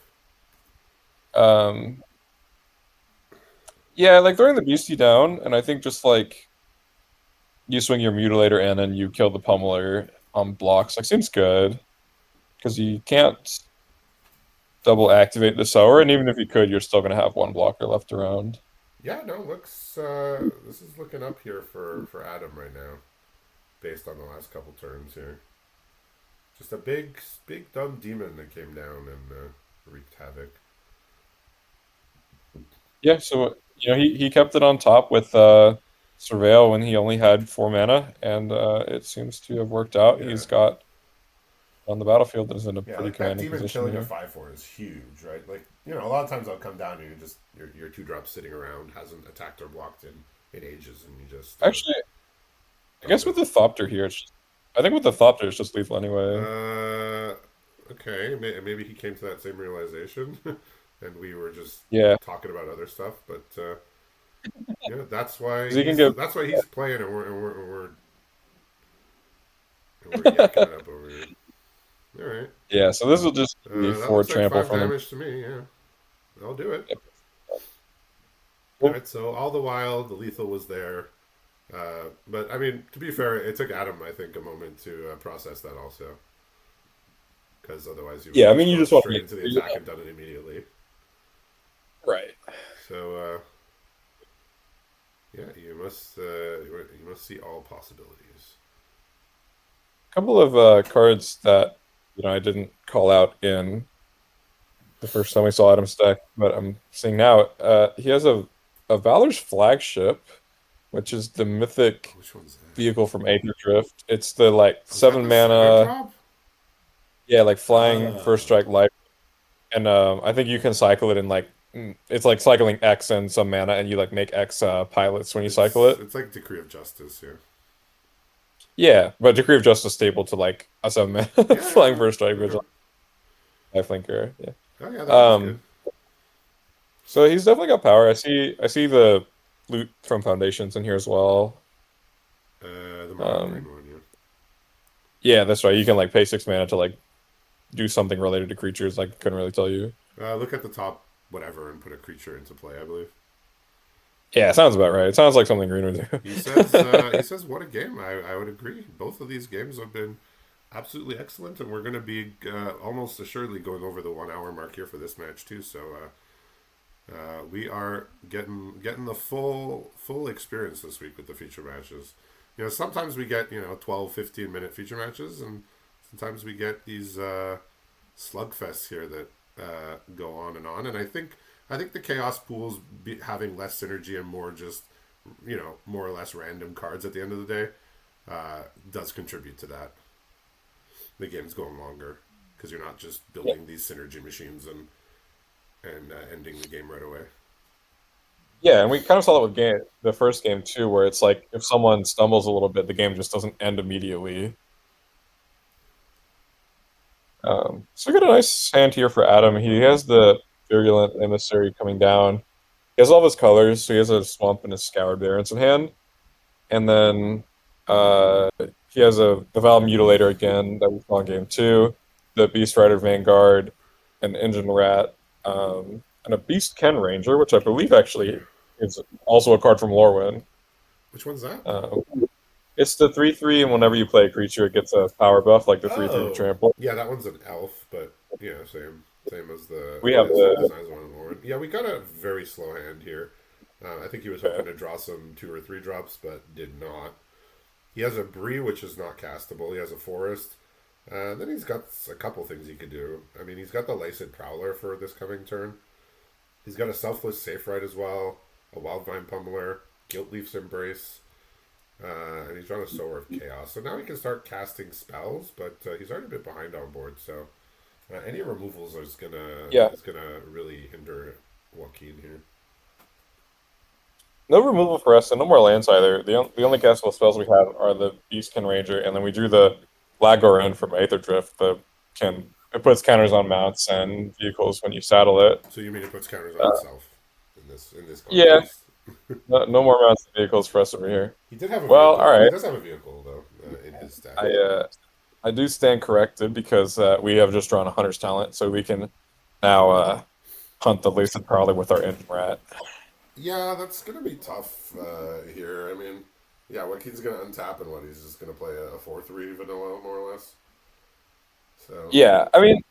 Um, yeah, like throwing the Beastie down, and I think just like you swing your Mutilator in and you kill the Pummeler on blocks, like seems good because you can't double activate the Sower, and even if you could, you're still gonna have one blocker left around. Yeah, no, looks this is looking up here for Adam right now, based on the last couple turns here. Just a big dumb demon that came down and wreaked havoc. Yeah, so he kept it on top with Surveil when he only had 4 mana, and it seems to have worked out. Yeah, He's got on the battlefield that is in a yeah, pretty like that commanding demon position killing a here. 5/4 is huge, right? Like a lot of times I'll come down and you just your 2 drop sitting around hasn't attacked or blocked in ages, and you just Actually, I dump guess it. with the Thopter here, I think with the Thopter it's just lethal anyway. Uh, okay, maybe he came to that same realization, and we were just Yeah, talking about other stuff. But yeah, because he can get. that's why he's playing, and we're yakking it up over here. All right, Yeah, so this will just be that for looks like trample 5 from him. damage to me. Yeah, I'll do it. Yep. All Cool. right, so all the while the lethal was there. But I mean, to be fair, it took Adam, I think, a moment to process that also, because otherwise you would Yeah, have I just mean you gone just want to straight make into the sure attack and done it immediately. right. So yeah, you must see all possibilities. A couple of cards that I didn't call out in the first time we saw Adam's deck, but I'm seeing now. He has a Valor's Flagship, which is the Oh, mythic which one's that? vehicle from Acre Drift. It's the like Was that seven the 7 mana, drop? yeah, like flying first Oh, strike life, and I think you can cycle it in like it's like cycling X and some mana, and you like make X pilots when you cycle it. it's like Decree of Justice here. Yeah, but Decree of Justice stable to like a 7 mana Yeah, flying yeah, first strike, yeah. which lifelinker. Yeah. Oh yeah, that one's good. Um, so he's definitely got power. I see the loot from Foundations in here as well. The mono green Um, one, yeah. yeah, that's right. You can like pay 6 mana to like do something related to creatures. Like couldn't really tell you. Look at the top, whatever, and put a creature into play. I believe Yeah, sounds about right. It sounds like something Green would he says. do. He says, "What a game!" I would agree. Both of these games have been absolutely excellent, and we're going to be almost assuredly going over the 1 hour mark here for this match too. So we are getting the full experience this week with the feature matches. Sometimes we get 12, 15 minute feature matches, and sometimes we get these slugfests here that go on and on. And I think the chaos pools having less synergy and more just more or less random cards at the end of the day does contribute to that. The game's going longer because you're not just Yeah, building these synergy machines and ending the game right away. yeah, and we kind of saw that with the first game too, where it's like if someone stumbles a little bit, the game just doesn't end immediately. So we got a nice hand here for Adam. He has the Virulent Emissary coming down. He has all of his colors, so he has a Swamp and a Scoured Barrens in hand. And then uh, he has the Val Mutilator again that we saw in game two, the Beast Rider Vanguard, an Engine Rat, and a Beast Ken Ranger, which I believe actually is also a card from Lorwyn. Which one's that? Um, it's the 3/3, and whenever you play a creature, it gets a power buff, like the 3/3 Oh, trample. yeah, that one's an elf, but same as the We have same the design as one in Lord. Yeah, we got a very slow hand here. I think he was hoping okay. to draw some 2 or 3 drops, but did not. He has a Bree, which is not castable. He has a Forest. Then he's got a couple things he could do. I mean, he's got the Laced Prowler for this coming turn. He's got a Selfless Safe Ride as well, a Wildvine Pummeler, Guilt Leaf's Embrace, and he's drawn a Sower of Chaos. So now he can start casting spells, but he's already a bit behind on board. So any removals Yeah, is gonna really hinder Joaquin here. no removal for us, and no more lands either. The only castable spells we have are the Beastkin Ranger, and then we drew the Lagorun from Aether Drift. The can it puts counters on mounts and vehicles when you saddle it. So you mean it puts counters on Uh, itself in this yeah, context? no more mounts and vehicles for us over here. He did have a Well, all vehicle. He right. does have a vehicle though in his stack. I uh, I do stand corrected because we have just drawn a hunter's talent, so we can now hunt the Lucid Prowler with our engine rat. Yeah, that's gonna be tough here. I mean, yeah, Joaquin's gonna untap and what he's just gonna play a 4/3 vanilla more or less. So Yeah, I mean,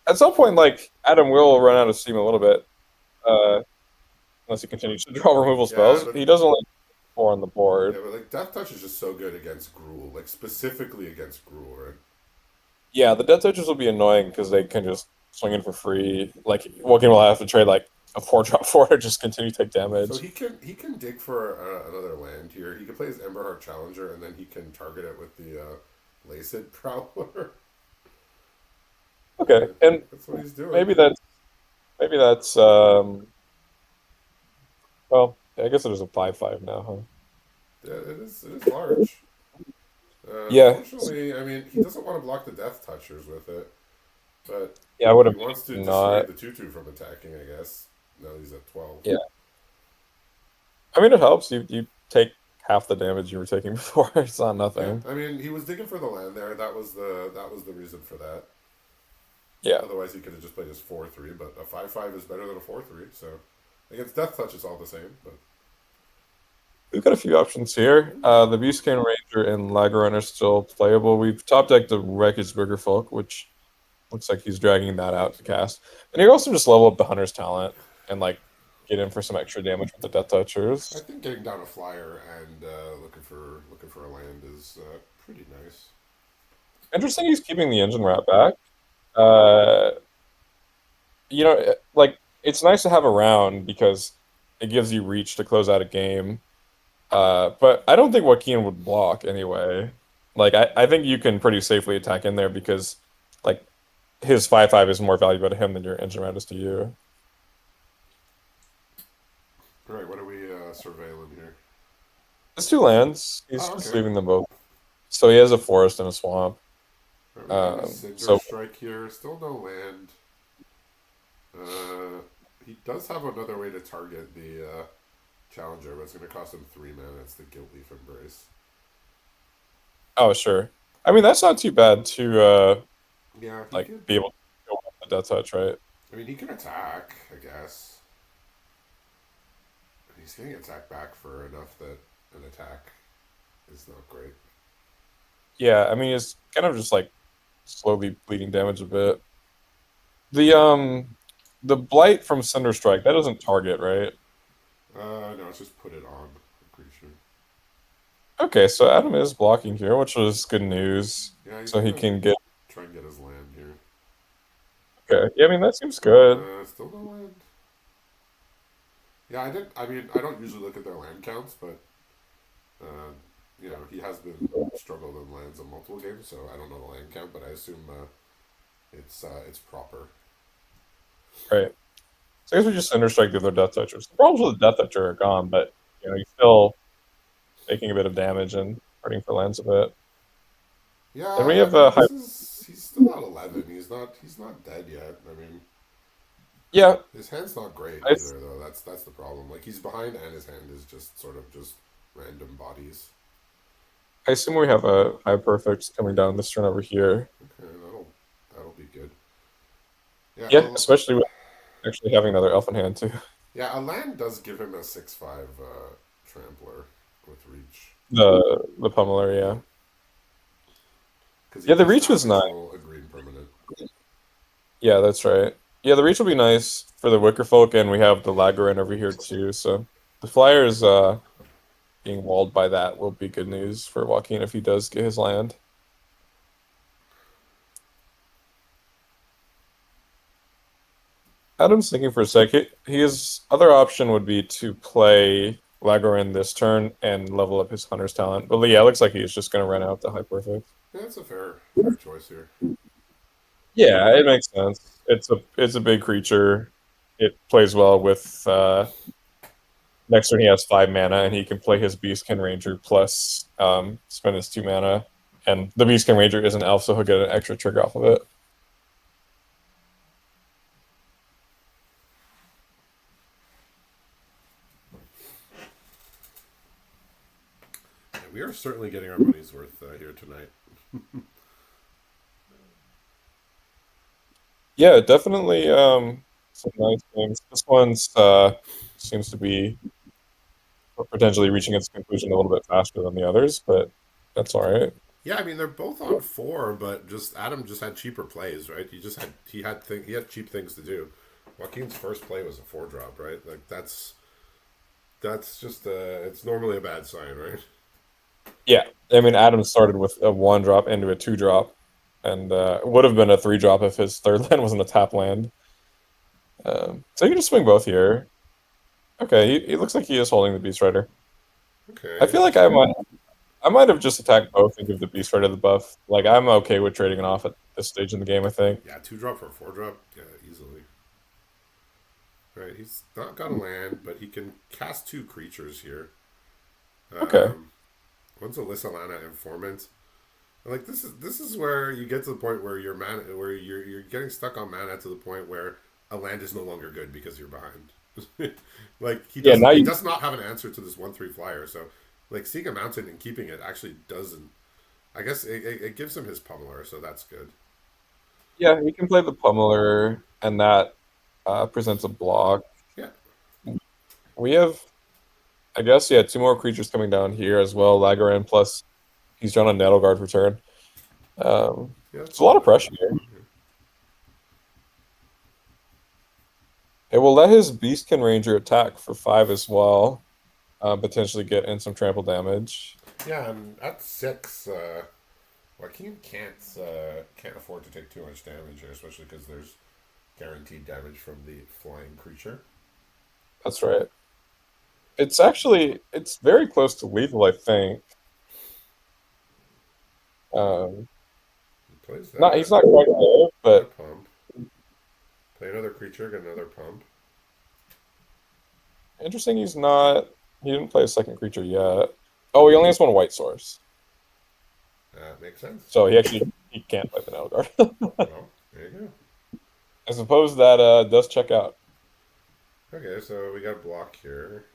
at some point, like Adam will run out of steam a little bit. Uh, Unless he continues to draw removal yeah, spells. but He does only 4 on the yeah, board. but like Death Touch is just so good against Gruul, like specifically against Gruul, right? Yeah, the Death Touches will be annoying because they can just swing in for free. Like, Woken will have to trade like a 4 drop for it or just continue to take So damage. he can dig for another land here. He can play his Emberheart Challenger, and then he can target it with the Laced Prowler. Okay, and That's what he's doing. maybe that's maybe that's well, I guess it is a 5/5 now, huh? Yeah, it is. It is large. Yeah, Unfortunately, I mean, he doesn't want to block the Death Touchers with it, but yeah, I would he have wants to not. dissuade the tutu from attacking. I guess now he's at 12. Yeah, I mean it helps. You take half the damage you were taking before. It's not Yeah, nothing. I mean, he was digging for the land there. That was the reason for that. Yeah, Otherwise, he could have just played his 4/3. But a 5/5 is better than a 4/3. So against Death Touch, it's all the same. But we've got a few options here. The Beastkin Ranger and Lagerrun are still playable. We've top decked the Wreckage Bigger Folk, which looks like he's dragging that out to cast. And you also just level up the Hunter's talent and like get in for some extra damage with the Death I Touchers. think getting down a flyer and looking for a land is pretty nice. Interesting, he's keeping the Engine Rat back. Uh, like it's nice to have around because it gives you reach to close out a game. But I don't think Joaquin would block anyway. Like I think you can pretty safely attack in there because like his 5/5 is more valuable to him than your engine round is to you. All right, what are we surveilling here? It's 2 lands. He's Oh, just okay. leaving them both. So he has a forest and a swamp. All right, we got a Cinder So Strike here. Still no land. He does have another way to target the Challenger, but it's going to cost him 3 mana. It's the Guilt Leaf Embrace. Oh, sure. I mean, that's not too bad to Yeah, he like could. be able to go off the death touch, right? I mean, he can attack, I guess. He's getting attacked back for enough that an attack is not great. Yeah, I mean, it's kind of just like slowly bleeding damage a bit. The the blight from Cinder Strike, that doesn't target, right? No, let's just put it on the creature. Okay, so Adam is blocking here, which was good news. Yeah, he's So he gonna can get try and get his land here. okay. Yeah, I mean that seems good. Still no land. Yeah, I did. I mean, I don't usually look at their land counts, but uh, he has been struggled in lands in multiple games, so I don't know the land count, but I assume it's proper. Right. So I guess we just Cinder Strike the other Death Touchers. The problems with the Death Toucher are gone, but he's still taking a bit of damage and hurting for lands a bit. And we Yeah, I have a mean, high. he's still at 11. He's not dead yet. I mean, Yeah, his hand's not great I, either, though. That's the problem. Like he's behind, and his hand is just sort of just random bodies. I assume we have a high perfect coming down this turn over here. Okay, that'll be good. Yeah, Yeah, especially with actually having another elf in hand too. yeah. A land does give him a 6/5 trampler with reach. The pummeler, Yeah, yeah. because he Yeah, the doesn't reach have was nice. a green permanent. Yeah, that's right. Yeah, the reach will be nice for the Wicker Folk, and we have the Lagerain over here too. So the Flyers being walled by that will be good news for Joaquin if he does get his land. Adam's thinking for a sec. His other option would be to play Lagerain this turn and level up his Hunter's talent. But yeah, it looks like he's just going to run out the High Perfect. Yeah, that's a fair choice here. Yeah, it makes sense. It's a big creature. It plays well with next turn he has 5 mana and he can play his Beastkin Ranger plus spend his 2 mana. And the Beastkin Ranger is an elf, so he'll get an extra trigger off of it. Yeah, we are certainly getting our money's worth here tonight. Yeah, definitely some nice things. This one's seems to be potentially reaching its conclusion a little bit faster than the others, but that's all right. Yeah, I mean they're both on 4, but just Adam just had cheaper plays, right? He had cheap things to do. Joaquin's first play was a 4 drop, right? Like that's just it's normally a bad sign, right? Yeah, I mean Adam started with a 1 drop into a 2 drop, and it would have been a 3 drop if his third land wasn't a tap land. So you can just swing both here. Okay, he looks like he is holding the Beast Rider. I Okay, feel like interesting. I might have just attacked both and give the Beast Rider the buff. Like I'm okay with trading it off at this stage in the game. I think. Yeah, 2 drop for a 4 drop, yeah, easily. Right, he's not got a land, but he can cast 2 creatures here. Okay. Um, One's a Lissalana Informant. Like this is where you get to the point where your mana where you're getting stuck on mana to the point where a land is no longer good because you're behind. Like Yeah. Now he you. does not have an answer to this 1/3 flyer. So like seeing a mountain and keeping it actually doesn't. I guess it gives him his pummeler, so that's good. Yeah, you can play the Pummeler, and that presents a block. Yeah, We have, I guess, yeah, 2 more creatures coming down here as well. Lagaran plus he's drawn a Nettleguard for turn. yeah, that's It's a lot not of bad. pressure here. It will let his Beastkin Ranger attack for 5 as well, potentially get in some trample damage. Yeah, and at 6, Joaquin can't afford to take too much damage here, especially because there's guaranteed damage from the flying creature. That's right. It's very close to lethal, I think. Um, He plays not he's that. not quite there, Get a but pump. Play another creature, get another pump. interesting. He didn't play a second creature yet. Oh, he only has 1 white source, Makes sense. so he can't play the Nail Guard. Well, there you I suppose that does check out. go. Okay, so we got a block here.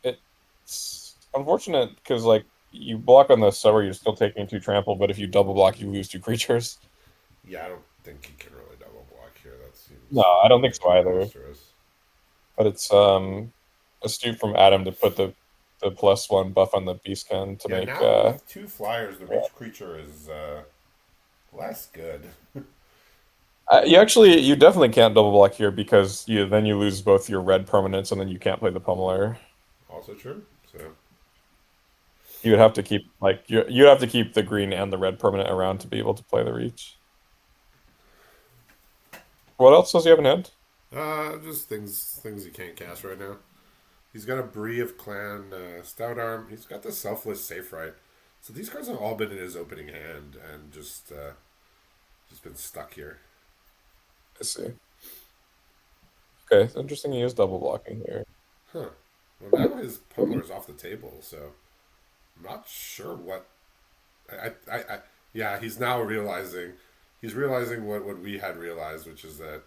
It's unfortunate because like you block on the sower, you're still taking 2 trample, but if you double block, you lose 2 creatures. Yeah, I don't think he can really double block here. That No, seems I don't think way so either. preposterous. But it's astute from Adam to put the +1 buff on the beastkin to Yeah, make now with two flyers, the reach creature is less good. you definitely can't double block here because you lose both your red permanents and then you can't play the pummeler. Also true. So You would have to keep like you have to keep the green and the red permanent around to be able to play the reach. What else does he have in hand? just things you can't cast right now. He's got a Bree of Clan, Stout Arm. He's got the Selfless Safe Right. So these cards have all been in his opening hand and just been stuck here. I see. Okay, it's interesting he is double blocking here. Huh. Well, now his Pummeler's off the table, so I'm not sure what. Yeah, he's now realizing. He's realizing what we had realized, which is that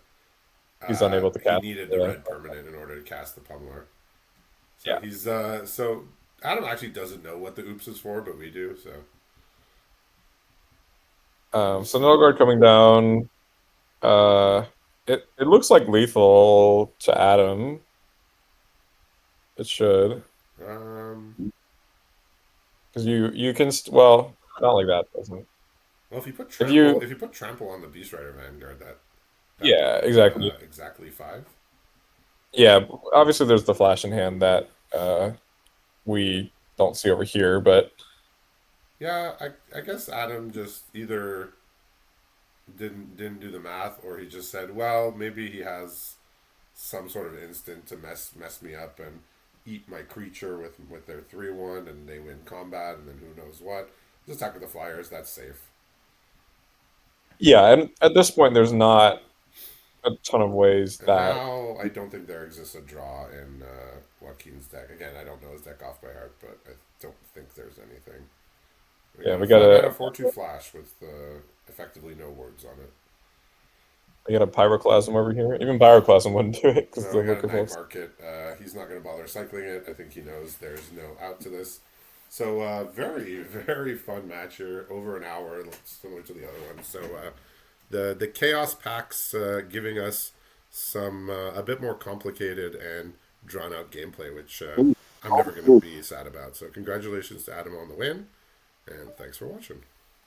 He's unable to he cast. needed the red permanent in order to cast the Pummeler. So Yeah. so Adam actually doesn't know what the oops is for, but we do. So So Nilgard coming down. Uh, it looks like lethal to Adam. It should um, because you can well not like that doesn't. well, if you put If you trample on the Beast Rider Vanguard, that yeah becomes exactly exactly five. yeah obviously there's the flash in hand that we don't see over here, but Yeah, I guess Adam just either didn't do the math, or he just said, well, maybe he has some sort of instinct to mess me up and eat my creature with their 3/1, and they win combat, and then who knows what. Just attack with the flyers. That's safe. yeah, and at this point there's not a ton of ways And that now I don't think there exists a draw in Joaquin's deck. Again, I don't know his deck off by heart, but I don't think there's anything. We yeah got a 5 mana 4/2 flash with effectively no words on it. we got a pyroclasm over here. Even pyroclasm wouldn't do it because No, the we got a liquor night bolts. market. He's not going to bother cycling it. I think he knows there's no out to this. So very very fun match here, over an hour, similar to the other one. So the chaos packs giving us some a bit more complicated and drawn out gameplay, which I'm never going to be sad about. So congratulations to Adam on the win, and thanks for watching.